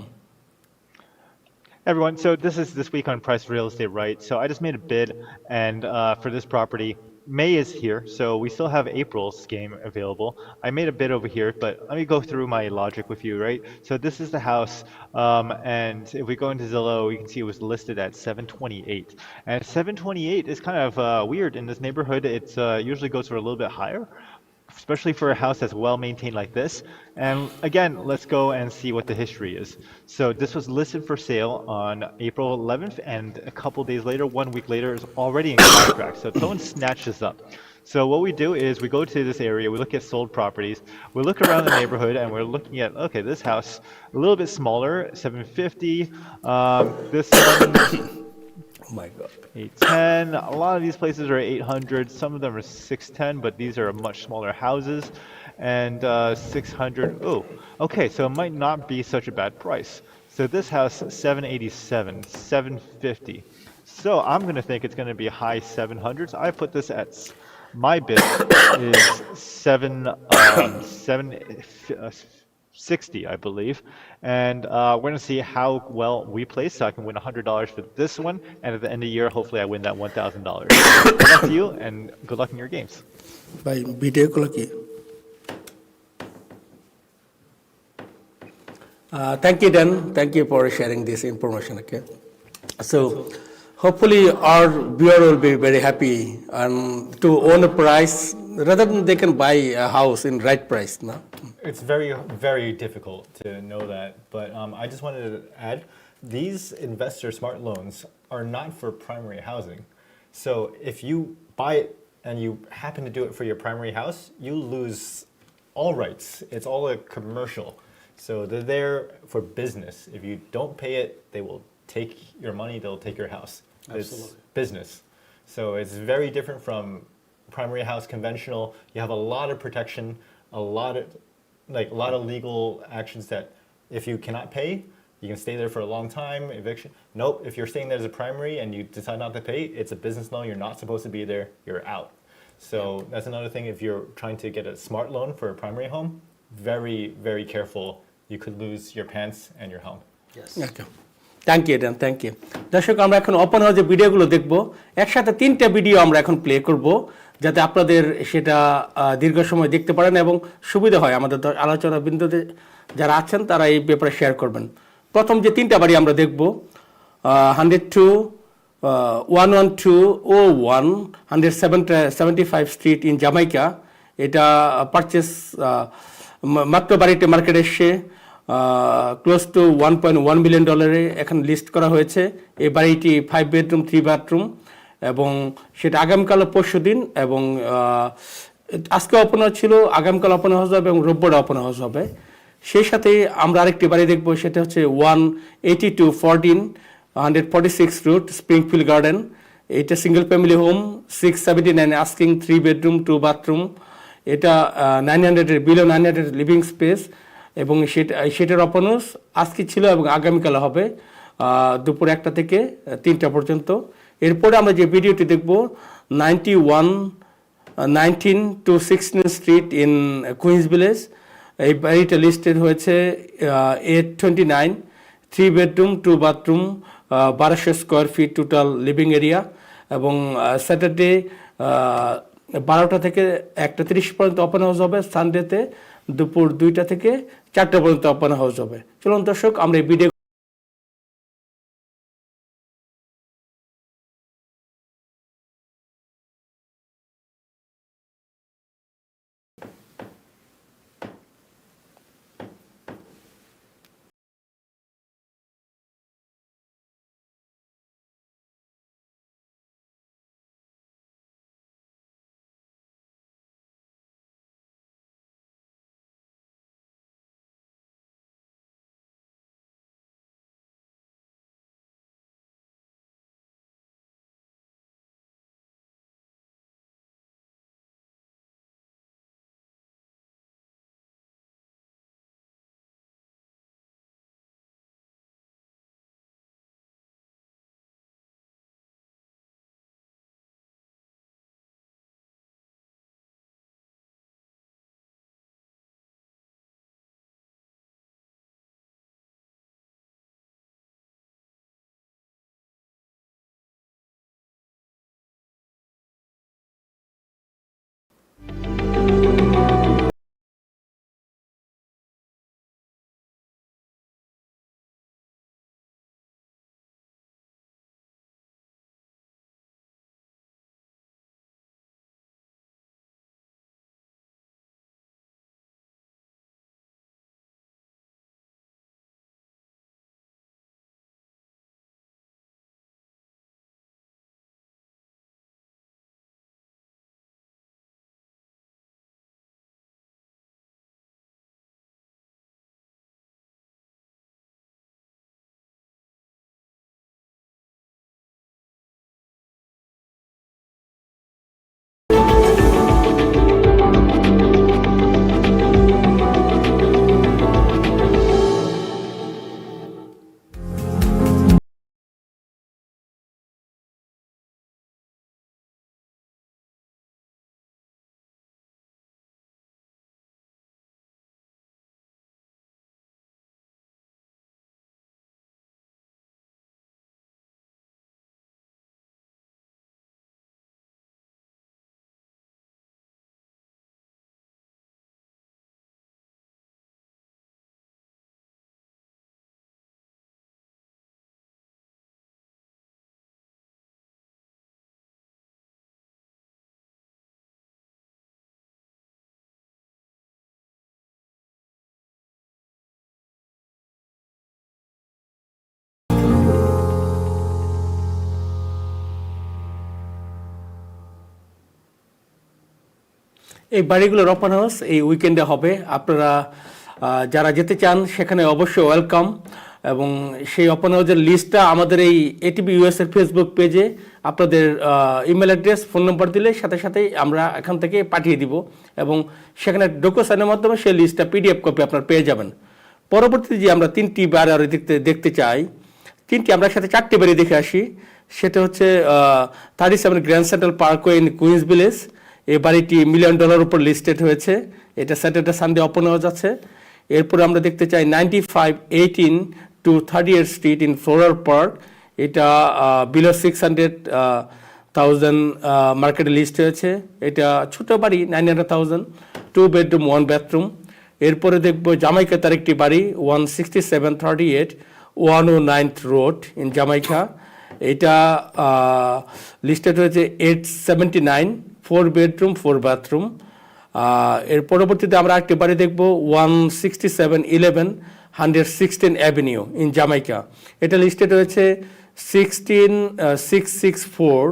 Everyone, so this week on Price Real Estate Right. So I just made a bid, and for this property, May is here, so we still have April's game available. I made a bid over here, but let me go through my logic with you, right? So this is the house, and if we go into Zillow, you can see it was listed at 728, and 728 is kind of weird in this neighborhood. It's usually goes for a little bit higher, especially for a house that's well maintained like this. And again, let's go and see what the history is. So this was listed for sale on April 11th, and a couple days later, 1 week later, is already in contract. So someone snatched this up. So what we do is we go to this area, we look at sold properties, we look around the neighborhood, and we're looking at, okay, this house a little bit smaller, 750. This one, Oh my God. 810. A lot of these places are 800. Some of them are 610, but these are much smaller houses. And 600. Oh, okay. So it might not be such a bad price. So this house, 787, 750. So I'm going to think it's going to be high 700s. I put this at my bid is 760, I believe. And we're going to see how well we play, so I can win $100 for this one. And at the end of the year, hopefully I win that $1,000. Good luck to you, and good luck in your games. By video কি? Thank you, Dan. Thank you for sharing this information. Okay, so hopefully our viewer will be very happy and to own a price rather than they can buy a house in right price. No? It's very, very difficult to know that, but I just wanted to add, these investor smart loans are not for primary housing. So if you buy it and you happen to do it for your primary house, you lose all rights. It's all a commercial. So they're there for business. If you don't pay it, they will take your money, they'll take your house. Absolutely. It's business. So it's very different from primary house conventional. You have a lot of protection, a lot of legal actions that if you cannot pay, you can stay there for a long time, eviction. Nope, if you're staying there as a primary and you decide not to pay, it's a business loan, you're not supposed to be there, you're out. So that's another thing, if you're trying to get a smart loan for a primary home, very, very careful. You could lose your pants and your home. Yes. Okay. Thank you Dan, thank you. দর্শক, আমরা এখন open হাউসের ভিডিওগুলো দেখব। একসাথে 3টা video আমরা এখন প্লে করব, যাতে আপনাদের সেটা দীর্ঘ সময় দেখতে পারেন এবং সুবিধা হয় আমাদের আলোচনা বিন্দুতে যারা আছেন তারা এই ব্যাপারে শেয়ার করবেন। প্রথম যে 3টা বাড়ি আমরা দেখব, 102 11201 175 স্ট্রিট ইন জামাইকা। এটা পারচেস মাত্র বাড়িতে মার্কেটে এসে ক্লোজ টু $1.1 মিলিয়ন এখানে লিস্ট করা হয়েছে। এই বাড়িটি 5 বেডরুম 3 বাথরুম এবং সেটা আগামীকাল পরশুদিন এবং আজকে ওপেন ছিল, আগামীকাল ওপেন হাউস হবে এবং রোববার ওপেন হাউস হবে। সেই সাথে আমরা আরেকটি বাড়ি দেখব, সেটা হচ্ছে 18214 146 রুট স্প্রিংফিল্ড গার্ডেন। এটা single family home, 679 asking, 3 bedroom 2 bathroom. এটা 900 বিলো 900 লিভিং স্পেস এবং সেটার ওপেন হাউস আজকে ছিল এবং আগামীকাল হবে দুপুর 1টা থেকে 3টা পর্যন্ত। এরপরে আমরা যে ভিডিওটি দেখব, 19 to 16 Street in Queens Village. এই বাড়িটা লিস্টেড হয়েছে 829, 3 bedroom 2 bathroom, 1200 square feet total living area এবং স্যাটারডে 12টা থেকে 1:30 পর্যন্ত ওপেন হাউস হবে। সানডেতে দুপুর 2টা থেকে 4টা পর্যন্ত ওপেন হাউস হবে। চলুন দর্শক, আমরা এই ভিডিও এই বাড়িগুলোর ওপেন হাউস এই উইকেন্ডে হবে। আপনারা যারা যেতে চান সেখানে অবশ্যই ওয়েলকাম, এবং সেই ওপেন হাউসের লিস্টটা আমাদের এই এটিভি ইউএস এর ফেসবুক পেজে আপনাদের ইমেল অ্যাড্রেস, ফোন নম্বর দিলে সাথে সাথেই আমরা এখান থেকে পাঠিয়ে দিব, এবং সেখানে ডকুসাইনের মাধ্যমে সেই লিস্টটা পিডিএফ কপি আপনারা পেয়ে যাবেন। পরবর্তীতে যে আমরা 3টি বাড়ি আরও দেখতে চাই, আমরা একসাথে 4টি বাড়ি দেখে আসি। সেটা হচ্ছে 37 Grand Central Parkway in Queens Village. এই বাড়িটি $1 মিলিয়ন উপর লিস্টেড হয়েছে। এটা স্যাটারডে সানডে ওপেন হাউস আছে। এরপরে আমরা দেখতে চাই 9518 to 38th Street in Floral Park. এটা বিলো 600,000 মার্কেটে লিস্ট হয়েছে। এটা ছোট বাড়ি, 900,000, 2 bedroom 1 bathroom। এরপরে দেখব জামাইকা তার একটি বাড়ি 16738 109th রোড ইন জামাইকা। এটা লিস্টেড হয়েছে 879, 4 bedroom 4 bathroom। এর পরবর্তীতে আমরা একটি বাড়ি দেখব 16711 116 অ্যাভিনিউ ইন জামাইকা। এটা লিস্টেড হয়েছে 16664,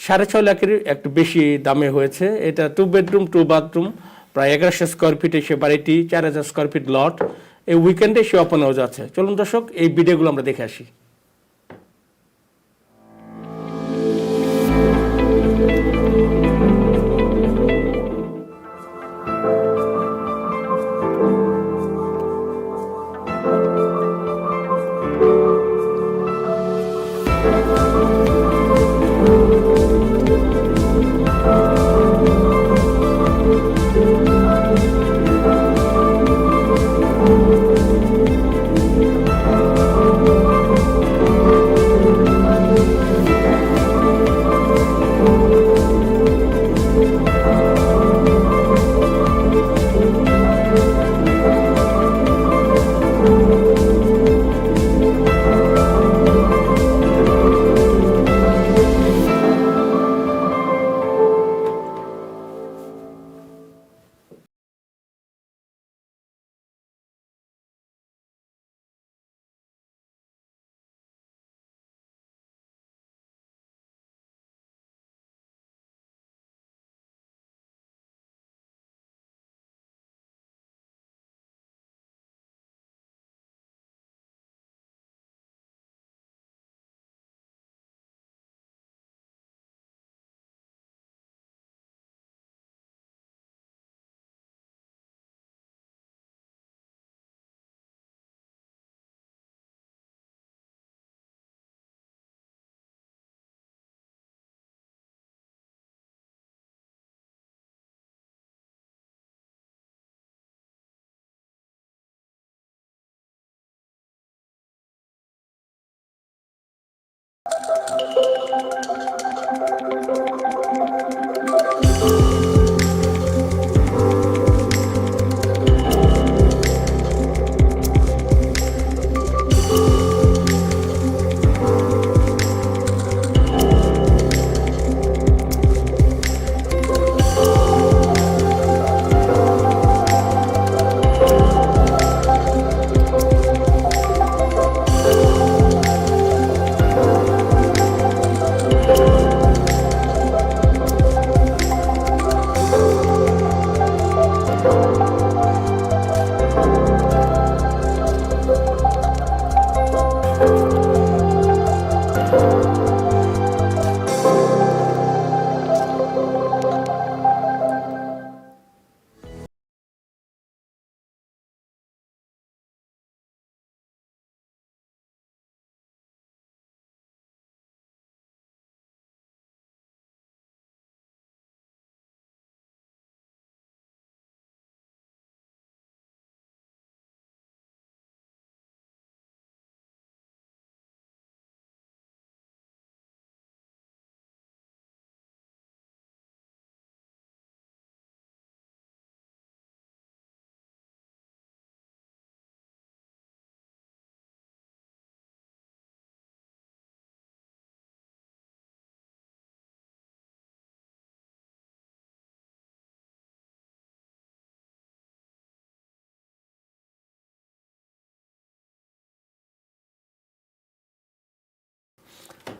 6.5 লাখের একটু বেশি দামে হয়েছে। এটা 2 bedroom 2 bathroom, প্রায় 1100 স্কোয়ার ফিটে সে বাড়িটি, 4000 স্কোয়ার ফিট লট। এই উইকেন্ডে সে ওপেন হাউস আছে। চলুন দর্শক এই ভিডিওগুলো আমরা দেখে আসি।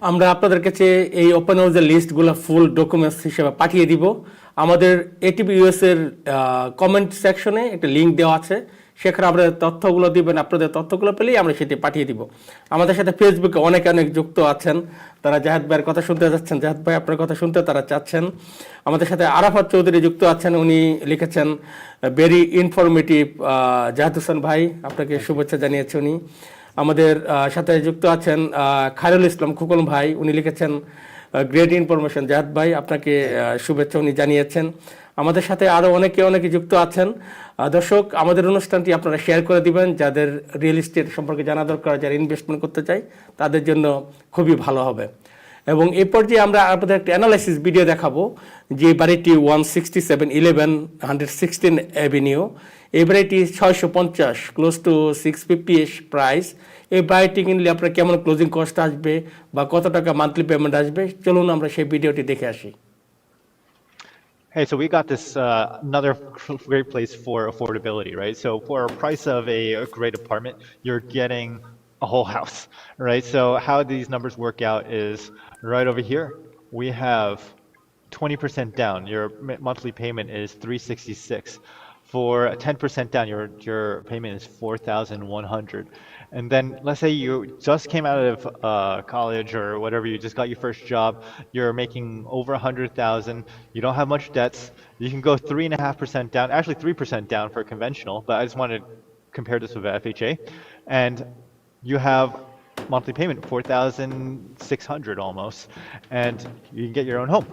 আমরা আপনাদের কাছে এই ওপেন হাউসের লিস্টগুলো ফুল ডকুমেন্টস হিসেবে পাঠিয়ে দিব। আমাদের এটিভি ইউএস এর কমেন্ট সেকশনে একটা লিঙ্ক দেওয়া আছে, সেখানে আপনাদের তথ্যগুলো দিবেন, আপনাদের তথ্যগুলো পেলেই আমরা সেটি পাঠিয়ে দিব। আমাদের সাথে ফেসবুকে অনেক যুক্ত আছেন, তারা জাহেদ ভাইয়ের কথা শুনতে যাচ্ছেন, জাহেদ ভাই আপনার কথা শুনতে তারা চাচ্ছেন। আমাদের সাথে আরাফাত চৌধুরী যুক্ত আছেন, উনি লিখেছেন ভেরি ইনফরমেটিভ। জাহেদ হোসেন ভাই আপনাকে শুভেচ্ছা জানিয়েছে উনি। আমাদের সাথে যুক্ত আছেন খায়রুল ইসলাম খোকন ভাই, উনি লিখেছেন গ্রেট ইনফরমেশন। জাহেদ ভাই আপনাকে শুভেচ্ছা উনি জানিয়েছেন। আমাদের সাথে আরও অনেকে যুক্ত আছেন। দর্শক, আমাদের অনুষ্ঠানটি আপনারা শেয়ার করে দিবেন, যাদের রিয়েল এস্টেট সম্পর্কে জানা দরকার, যারা ইনভেস্টমেন্ট করতে চাই তাদের জন্য খুবই ভালো হবে। এবং এই পর্যায়ে আমরা আপনাদের একটা অ্যানালাইসিস ভিডিও দেখাবো, যে বাড়িটি 167 অ্যাভিনিউ, এই বাড়িটি 650, ক্লোজ টু 650 প্রাইস। এই বাড়িটি কিনলে আপনার কেমন ক্লোজিং কস্ট আসবে বা কত টাকা মান্থলি পেমেন্ট আসবে, চলুন আমরা সেই ভিডিওটি দেখে আসি। Hey, so we got this another great place for affordability, right? So for a price of a great apartment, you're getting a whole house, right? So how these numbers work out is right over here. We have 20% down. Your monthly payment is $366. For 10% down, your payment is $4,100. And then let's say you just came out of college or whatever, you just got your first job, you're making over 100,000, you don't have much debts, you can go 3.5% down, actually 3% down for conventional, but I just want to compare this with FHA, and you have monthly payment 4,600 almost, and you can get your own home.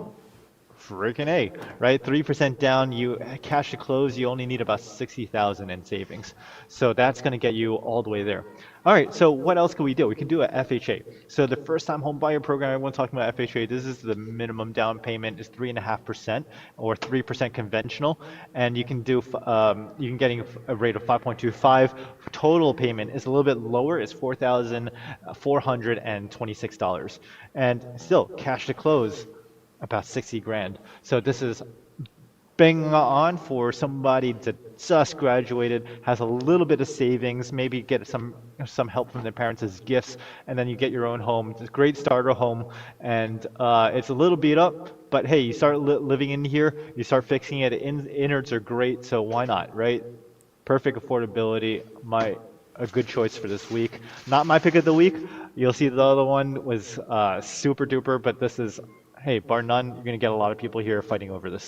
Freaking A, right? 3% down, you cash to close, you only need about 60,000 in savings. So that's going to get you all the way there. All right, so what else can we do? We can do a FHA. So the first time home buyer program, everyone's talking about FHA. This is the minimum down payment is 3.5% or 3% conventional. And you can do, you can getting a rate of 5.25. Total payment is a little bit lower. It's $4,426. And still cash to close, about 60 grand. So this is bang on for somebody that just graduated, has a little bit of savings, maybe get some help from their parents as gifts, and then you get your own home. It's a great starter home, and it's a little beat up, but hey, you start living in here, you start fixing it. Innards are great, so why not, right? Perfect affordability. A good choice for this week. Not my pick of the week. You'll see the other one was super duper, but this is, hey, bar none, you're going to get a lot of people here fighting over this.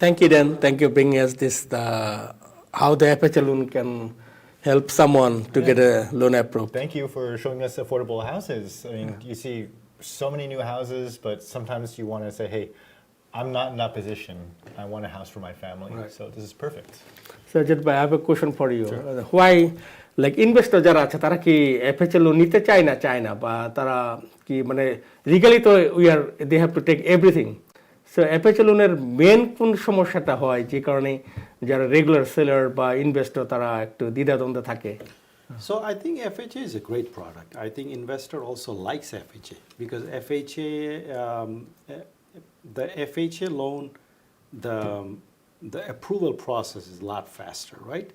Thank you, Dan. Thank you for bringing us this, how the FHA loan can help someone to get a loan approved. Thank you for showing us affordable houses. I mean, you see so many new houses, but sometimes you want to say, hey, I'm not in that position. I want a house for my family. Right. So this is perfect. So, Jad bhai, I have a question for you. Sure. Why, like investor যারা আছে তারা কি FHA loan নিতে চায় না বা তারা কি মানে legally তো they have to take everything. So FHA লোনের মেন কোন সমস্যাটা হয় যে কারণে যারা রেগুলার সেলার বা ইনভেস্টর তারা একটু দ্বিধাদ্বন্দ্বে থাকে? So I think FHA is a great product. I think investor also likes FHA because FHA, the FHA loan, the approval process is a lot faster, right?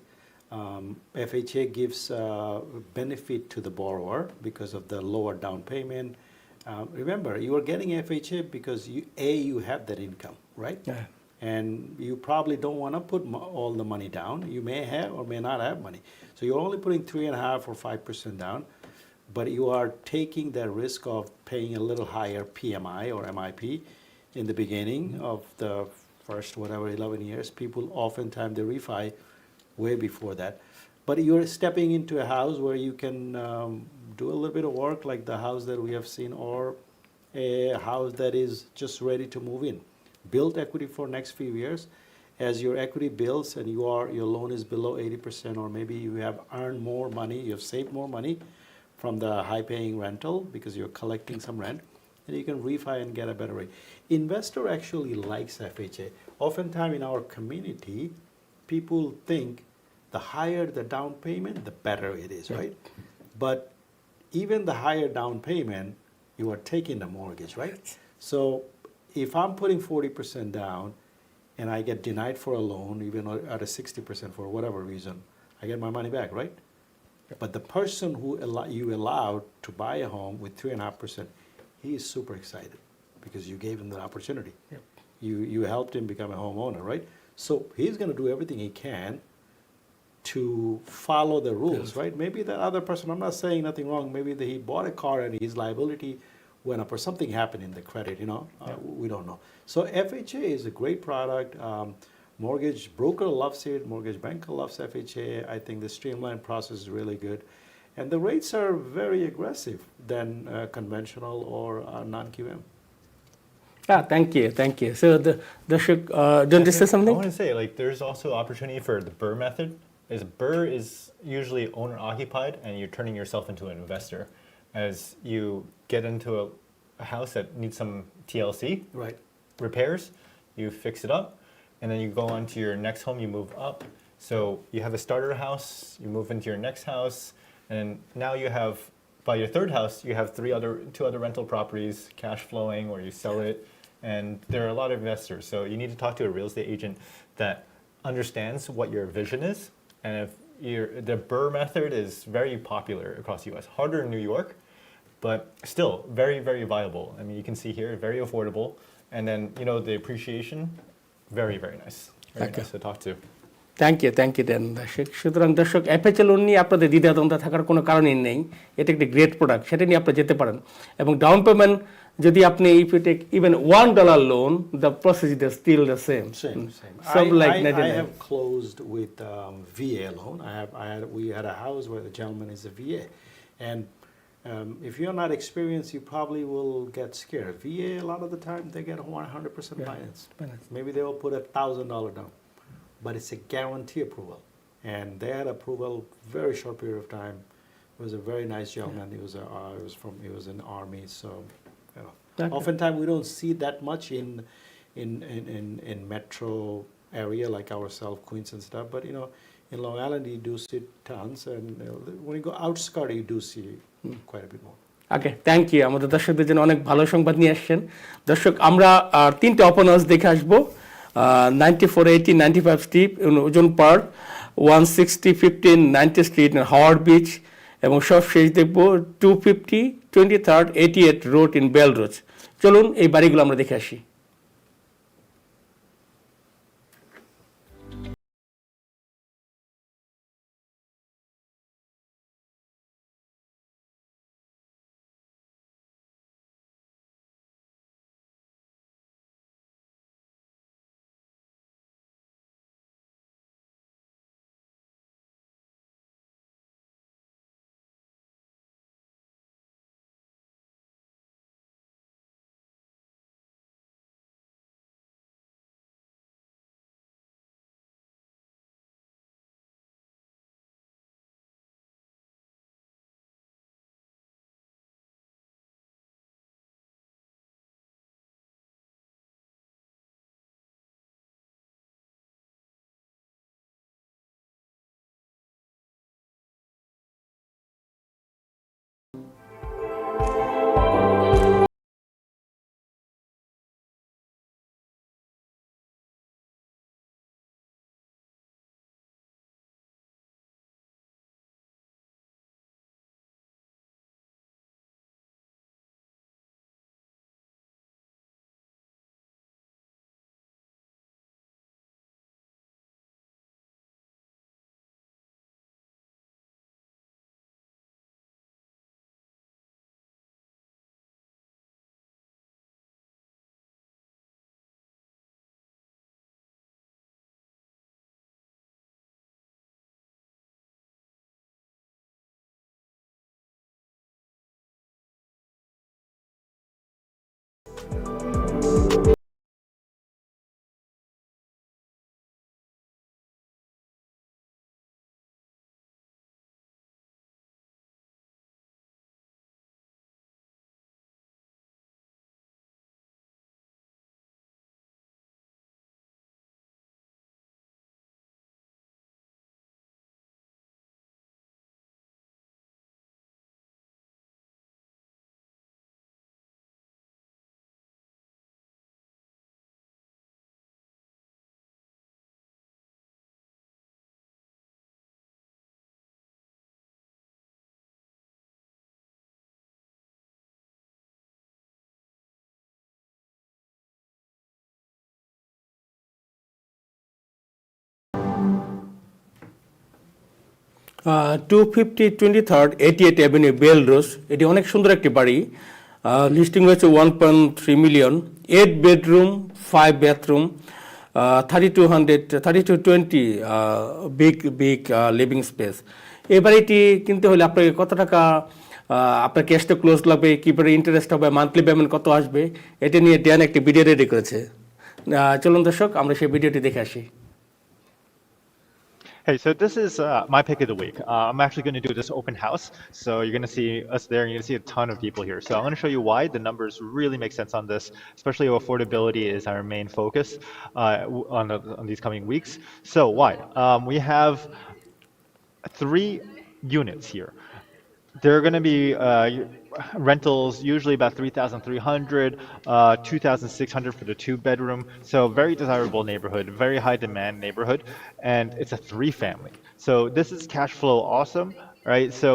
FHA gives benefit to the borrower because of the lower down payment. Remember, you are getting FHA because you have that income, right? Yeah. And you probably don't want to put all the money down. You may have or may not have money. So you're only putting 3.5% or 5% down, but you are taking the risk of paying a little higher PMI or MIP in the beginning of the first, 11 years. People oftentimes, they refi way before that. But you're stepping into a house where you can do a little bit of work like the house that we have seen, or a house that is just ready to move in. Build equity for next few years. As your equity builds and your loan is below 80%, or maybe you have earned more money, you have saved more money from the high paying rental because you're collecting some rent, and you can refi and get a better rate. Investor actually likes FHA. Oftentimes in our community, people think the higher the down payment, the better it is, right? But even the higher down payment, you are taking the mortgage, right? So if I'm putting 40% down and I get denied for a loan, even at a 60% for whatever reason, I get my money back, right? But the person who you allowed to buy a home with 3.5%, he is super excited because you gave him the opportunity. Yep. You helped him become a homeowner, right? So he's going to do everything he can to follow the rules, right? Maybe the other person, I'm not saying nothing wrong, maybe he bought a car and his liability went up or something happened in the credit, we don't know. So FHA is a great product. Mortgage broker loves it, mortgage banker loves FHA. I think the streamlined process is really good. And the rates are very aggressive than conventional or non-QM. Thank you. So the don't you say I something? want to say, like, there's also opportunity for the BRRRR method. BRRRR is usually owner occupied, and you're turning yourself into an investor. As you get into a house that needs some TLC repairs, you fix it up, and then you go on to your next home, you move up. So you have a starter house, you move into your next house, and now you have, by your third house, you have two other rental properties, cash flowing, or you sell it, and there are a lot of investors. So you need to talk to a real estate agent that understands what your vision is, and if the BRRRR method is very popular across the U.S. Harder in New York, but still very, very viable. I mean, you can see here, very affordable. And then, the appreciation, very, very nice. Very nice to talk to. Thank you Dan দর্শক। সুতরাং দর্শক, FHA loan নিয়ে আপনাদের দ্বিধাদ্বন্দ্ব থাকার কোনো কারণই নেই। এটা একটি গ্রেট প্রোডাক্ট, সেটা নিয়ে আপনি যেতে পারেন। এবং ডাউন পেমেন্ট যদি আপনি if you take even $1 loan, the process is still the same. I have closed with VA loan. We had a house where the gentleman is a VA, and if you're not experienced, you probably will get scared. VA, a lot of the time, they get 100% finance. Maybe they will put $1,000 down, but it's a guarantee approval. And they had approval very short period of time. He was a very nice gentleman. He was in the army, so oftentimes we don't see that much in metro area like ourselves, Queens and stuff. But in Long Island, you do see tons, and when you go outskirt, you do see quite a bit more. Okay, thank you. আমাদের দর্শকদের জন্য অনেক ভালো সংবাদ নিয়ে আসছেন। দর্শক, আমরা 3টে ওপেন হাউস দেখে আসবো। 9480 95 স্ট্রিট ওজন পার্ক, 160 15 90 স্ট্রিট হাওয়ার্ড বিচ, এবং সব শেষ দেখবো 250 23rd 88 রোড ইন বেলরোজ। চলুন এই বাড়িগুলো আমরা দেখে আসি। 250 23rd 88 অ্যাভিনিউ বেলরোজ, এটি অনেক সুন্দর একটি বাড়ি। লিস্টিং হয়েছে 1.3 million, 8 bedroom 5 bathroom, 3220 big living space. এই বাড়িটি কিনতে হলে আপনাকে কত টাকা আপনার ক্যাশটা ক্লোজ লাগবে, কীভাবে ইন্টারেস্ট হবে, মান্থলি পেমেন্ট কত আসবে, এটা নিয়ে ড্যান একটি ভিডিও রেডি করেছে। চলুন দর্শক আমরা সেই ভিডিওটি দেখে আসি। Hey, so this is my pick of the week. I'm actually going to do this open house. So you're going to see us there and you're going to see a ton of people here. So I'm going to show you why the numbers really make sense on this, especially affordability is our main focus on these coming weeks. So why? We have 3 units here. They're going to be rentals usually about 3,300, 2,600 for the 2-bedroom. So very desirable neighborhood, very high demand neighborhood, and it's a 3-family. So this is cash flow awesome, right? So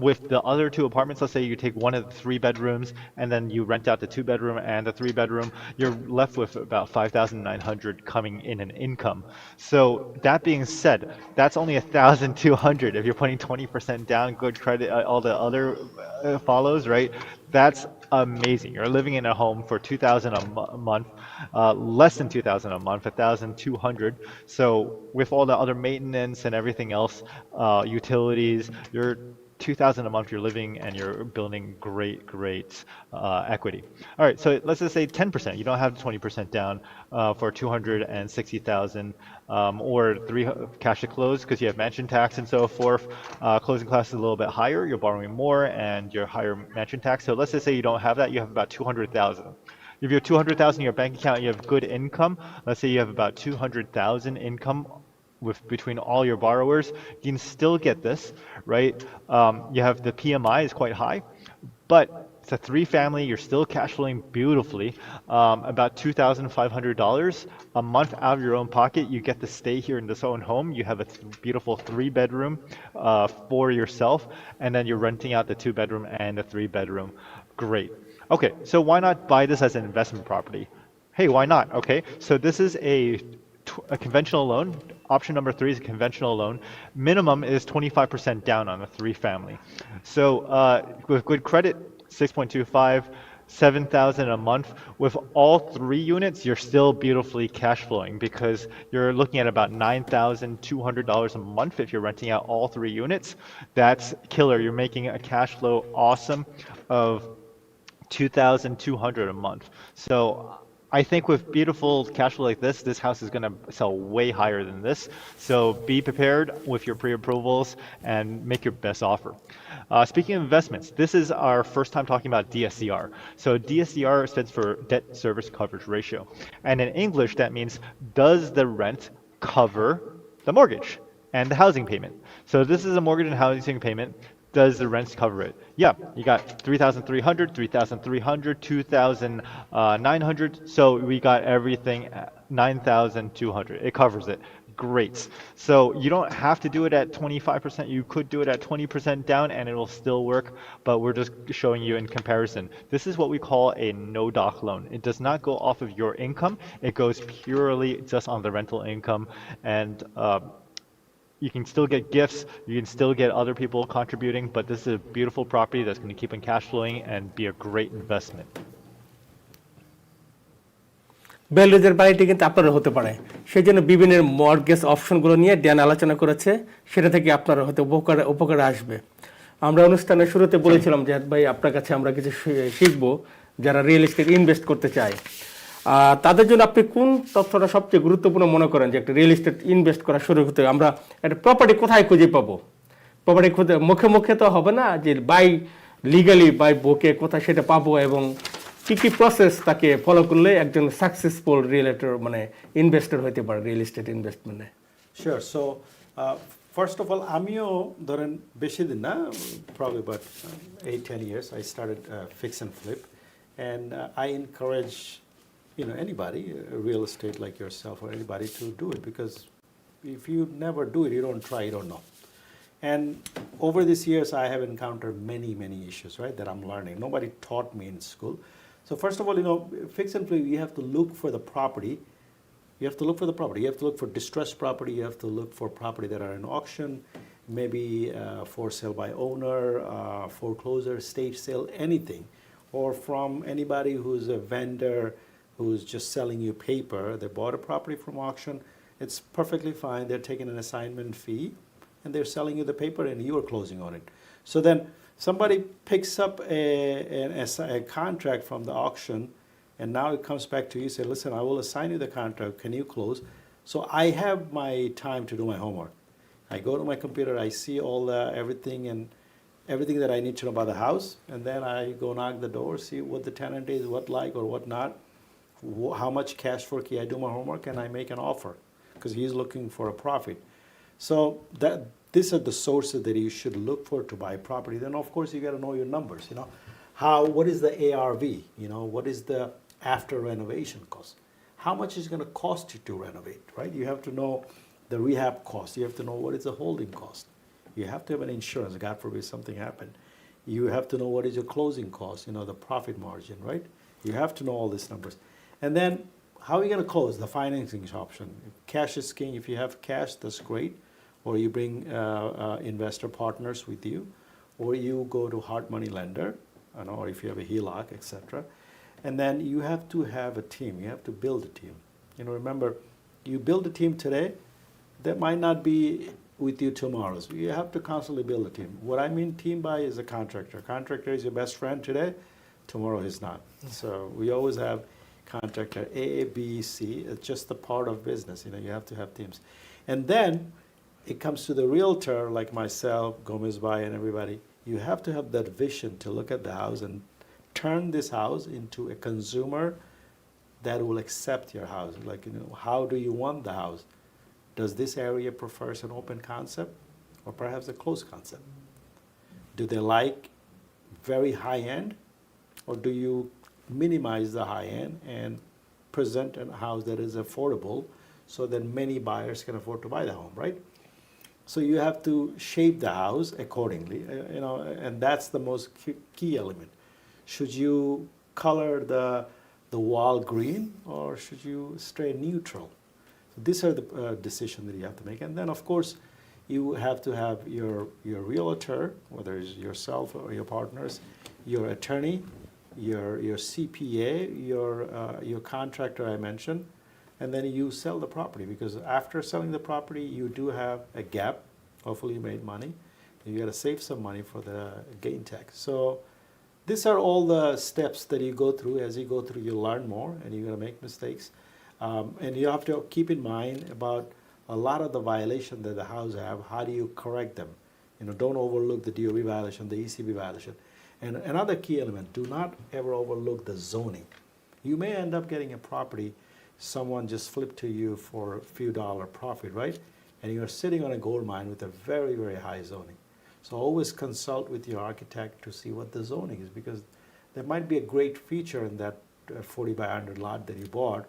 with the other 2 apartments, let's say you take one of the 3 bedrooms and then you rent out the 2-bedroom and the 3-bedroom, you're left with about 5,900 coming in income. So that being said, that's only 1,200 if you're putting 20% down, good credit, all the other follows, right? That's amazing. You're living in a home for 2,000 a month, less than 2,000 a month, 1,200. So with all the other maintenance and everything else, utilities, you're 2,000 a month. You're living and you're building great equity. All right, so let's just say 10%. You don't have 20% down for 260,000 or 3 cash to close because you have mansion tax and so forth. Closing cost is a little bit higher. You're borrowing more and you're higher mansion tax. So let's just say you don't have that. You have about 200,000. If you have 200,000 in your bank account, you have good income. Let's say you have about 200,000 income between all your borrowers, you can still get this, right? You have the PMI is quite high, but it's a 3-family. You're still cash flowing beautifully. About $2,500 a month out of your own pocket. You get to stay here in this own home. You have a beautiful 3-bedroom for yourself, and then you're renting out the 2-bedroom and the 3-bedroom. Great. Okay, so why not buy this as an investment property? Hey, why not? Okay, so this is a conventional loan. Option number 3 is a conventional loan. Minimum is 25% down on a 3-family. So with good credit, 6.25, 7,000 a month. With all 3 units, you're still beautifully cash flowing because you're looking at about $9,200 a month if you're renting out all 3 units. That's killer. You're making a cash flow awesome of 2,200 a month. So I think with beautiful cash flow like this house is going to sell way higher than this. So be prepared with your pre-approvals and make your best offer. Speaking of investments, this is our first time talking about DSCR. So DSCR stands for debt service coverage ratio. And in English, that means does the rent cover the mortgage and the housing payment? So this is a mortgage and housing payment. Does the rents cover it? Yeah, you got 3,300, 3,300, 2,900. So we got everything at 9,200. It covers it. Great. So you don't have to do it at 25%. You could do it at 20% down and it will still work, but we're just showing you in comparison. This is what we call a no-doc loan. It does not go off of your income. It goes purely just on the rental income, and you can still get gifts, you can still get other people contributing, but this is a beautiful property that's going to keep on cash flowing and be a great investment. বেলরোজের বাড়িটি কিন্তু আপনারও হতে পারে, সেই জন্য বিভিন্ন mortgage অপশনগুলো নিয়ে ড্যান আলোচনা করেছে, সেটা থেকে আপনার হয়তো উপকারে আসবে। আমরা অনুষ্ঠানের শুরুতে বলেছিলাম যে ভাই আপনার কাছে আমরা কিছু শিখবো যারা রিয়েল এস্টেট ইনভেস্ট করতে চায়। তাদের জন্য আপনি কোন তথ্যটা সবচেয়ে গুরুত্বপূর্ণ মনে করেন যে একটা রিয়েল এস্টেট ইনভেস্ট করা শুরু করতে আমরা একটা প্রপার্টি কোথায় খুঁজে পাবো? প্রপার্টি খুঁজে মুখে তো হবে না যে বাই লিগালি বাই বুকে কোথায় সেটা পাবো, এবং কি প্রসেস তাকে ফলো করলে একজন সাকসেসফুল রিয়েলেটর মানে ইনভেস্টর হতে পারে রিয়েল এস্টেট ইনভেস্টমেন্টে? Sure. So first of all, আমিও ধরেন বেশি দিন না, probably about 8-10 years I started fix and flip, and I encourage anybody, real estate like yourself or anybody, to do it, because if you never do it, you don't try, you don't know. And over these years, I have encountered many issues, right, that I'm learning. Nobody taught me in school. So first of all, fix and flip, you have to look for the property. You have to look for the property. You have to look for distressed property. You have to look for property that are in auction. maybe for sale by owner, foreclosure, estate sale, anything, or from anybody who's a vendor who's just selling you paper. They bought a property from auction. It's perfectly fine. They're taking an assignment fee and they're selling you the paper and you are closing on it. So then somebody picks up a contract from the auction, and now it comes back to you, say, listen, I will assign you the contract. Can you close? So I have my time to do my homework. I go to my computer, I see all everything that I need to know about the house, and then I go knock the door, see what the tenant is, what like or what not, how much cash for key. I do my homework and I make an offer because he's looking for a profit. So these are the sources that you should look for to buy property. Then of course you got to know your numbers. You know, what is the ARV? You know, what is the after renovation cost? How much is it going to cost you to renovate? Right? You have to know the rehab cost. You have to know what is the holding cost. You have to have an insurance. God forbid something happened. You have to know what is your closing cost. You know, the profit margin. Right? You have to know all these numbers. And then how are you going to close? The financing option. Cash is king. If you have cash, that's great. Or you bring investor partners with you, or you go to hard money lender, you know, or if you have a HELOC, etc. And then you have to have a team. You have to build a team. You know, remember, you build a team today, that might not be with you tomorrow. So you have to constantly build a team. What I mean team by is a contractor. Contractor is your best friend today, tomorrow he's not. So we always have contractor A, B, C. It's just a part of business. You know, you have to have teams. And then it comes to the realtor like myself, Gomes and everybody. You have to have that vision to look at the house and turn this house into a consumer that will accept your house. Like, you know, how do you want the house? Does this area prefers an open concept or perhaps a closed concept? Do they like very high end, or do you minimize the high end and present a house that is affordable so that many buyers can afford to buy the home, right? So you have to shape the house accordingly, you know, and that's the most key element. Should you color the wall green, or should you stay neutral? So these are the decisions that you have to make. And then, of course, you have to have your realtor, whether it's yourself or your partners, your attorney, your CPA, your contractor I mentioned, and then you sell the property, because after selling the property, you do have a gap. Hopefully you made money. You got to save some money for the gain tax. So these are all the steps that you go through. As you go through, you learn more, and you're going to make mistakes. And you have to keep in mind about a lot of the violations that the house have. How do you correct them? You know, don't overlook the DOB violation, the ECB violation. And another key element, do not ever overlook the zoning. You may end up getting a property, someone just flipped to you for a few dollar profit, right? And you're sitting on a gold mine with a very, very high zoning. So always consult with your architect to see what the zoning is, because there might be a great feature in that 40 by 100 lot that you bought,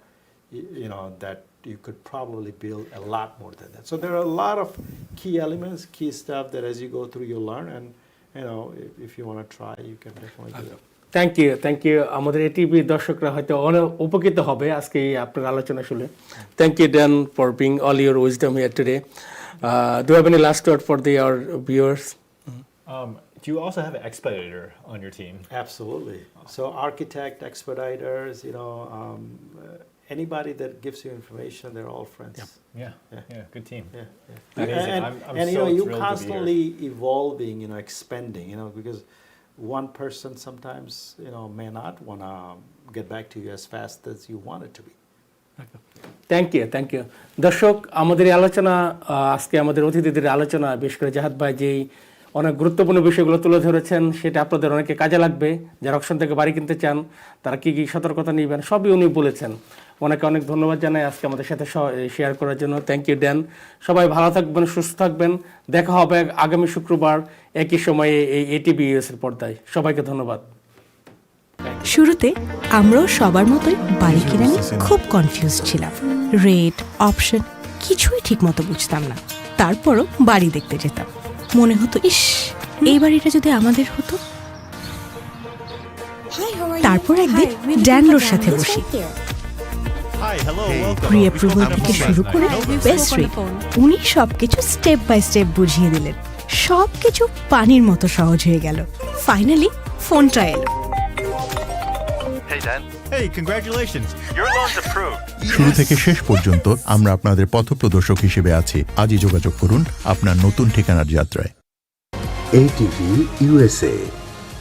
you know, that you could probably build a lot more than that. So there are a lot of key elements, key stuff that as you go through, you'll learn. And, you know, if you want to try, you can definitely do that. Thank you আমাদের ATV দর্শকরা হয়তো অনেক উপকৃত হবে আজকে আপনার আলোচনা শুনে thank you Dan for being all your wisdom here today. Do you have any last word for our viewers? Do you also have an expediter on your team? Absolutely. So architect, expediters, you know, anybody that gives you information, they're all friends. Yeah, good team. Yeah. Amazing. I'm and so you know, you're thrilled constantly to be here. evolving, you know, expanding, you know, because one person sometimes, you know, may not want to get back to you as fast as you want it to be. Thank you দর্শক, আমাদের এই আলোচনা আজকে আমাদের অতিথিদের আলোচনা, বিশেষ করে জাহাদ ভাই যেই অনেক গুরুত্বপূর্ণ বিষয়গুলো তুলে ধরেছেন, সেটা আপনাদের অনেকে কাজে লাগবে। যারা অকশন থেকে বাড়ি কিনতে চান তারা কী কী সতর্কতা নেবেন সবই উনি বলেছেন। ওনাকে অনেক ধন্যবাদ জানাই আজকে আমাদের সাথে শেয়ার করার জন্য। Thank you Dan। সবাই ভালো থাকবেন, সুস্থ থাকবেন। দেখা হবে আগামী শুক্রবার একই সময়ে এই ATV USA এর পর্দায়। সবাইকে ধন্যবাদ। শুরুতে আমরাও সবার মতোই বাড়ি কিনে নিয়ে খুব কনফিউজ ছিলাম। রেট, অপশন কিছুই ঠিক মতো বুঝতাম না। তারপরও বাড়ি দেখতে যেতাম, মনে হতো ইস, এই বাড়িটা যদি আমাদের হতো। তারপর একদিন ড্যানলোর সাথে বসি। প্রি অ্যাপ্রুভাল থেকে শুরু করে বেস্ট রেট, উনি সবকিছু স্টেপ বাই স্টেপ বুঝিয়ে দিলেন। সবকিছু পানির মতো সহজ হয়ে গেল। ফাইনালি ফোনটা এলো। Hey, Dan. Hey, congratulations. Your loan's approved. শুরু থেকে শেষ পর্যন্ত আমরা আপনাদের পথপ্রদর্শক হিসেবে আছি। আজই যোগাযোগ করুন আপনার নতুন ঠিকানার যাত্রায়। ATV USA,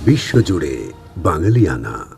বিশ্বজুড়ে বাঙালিয়ানা।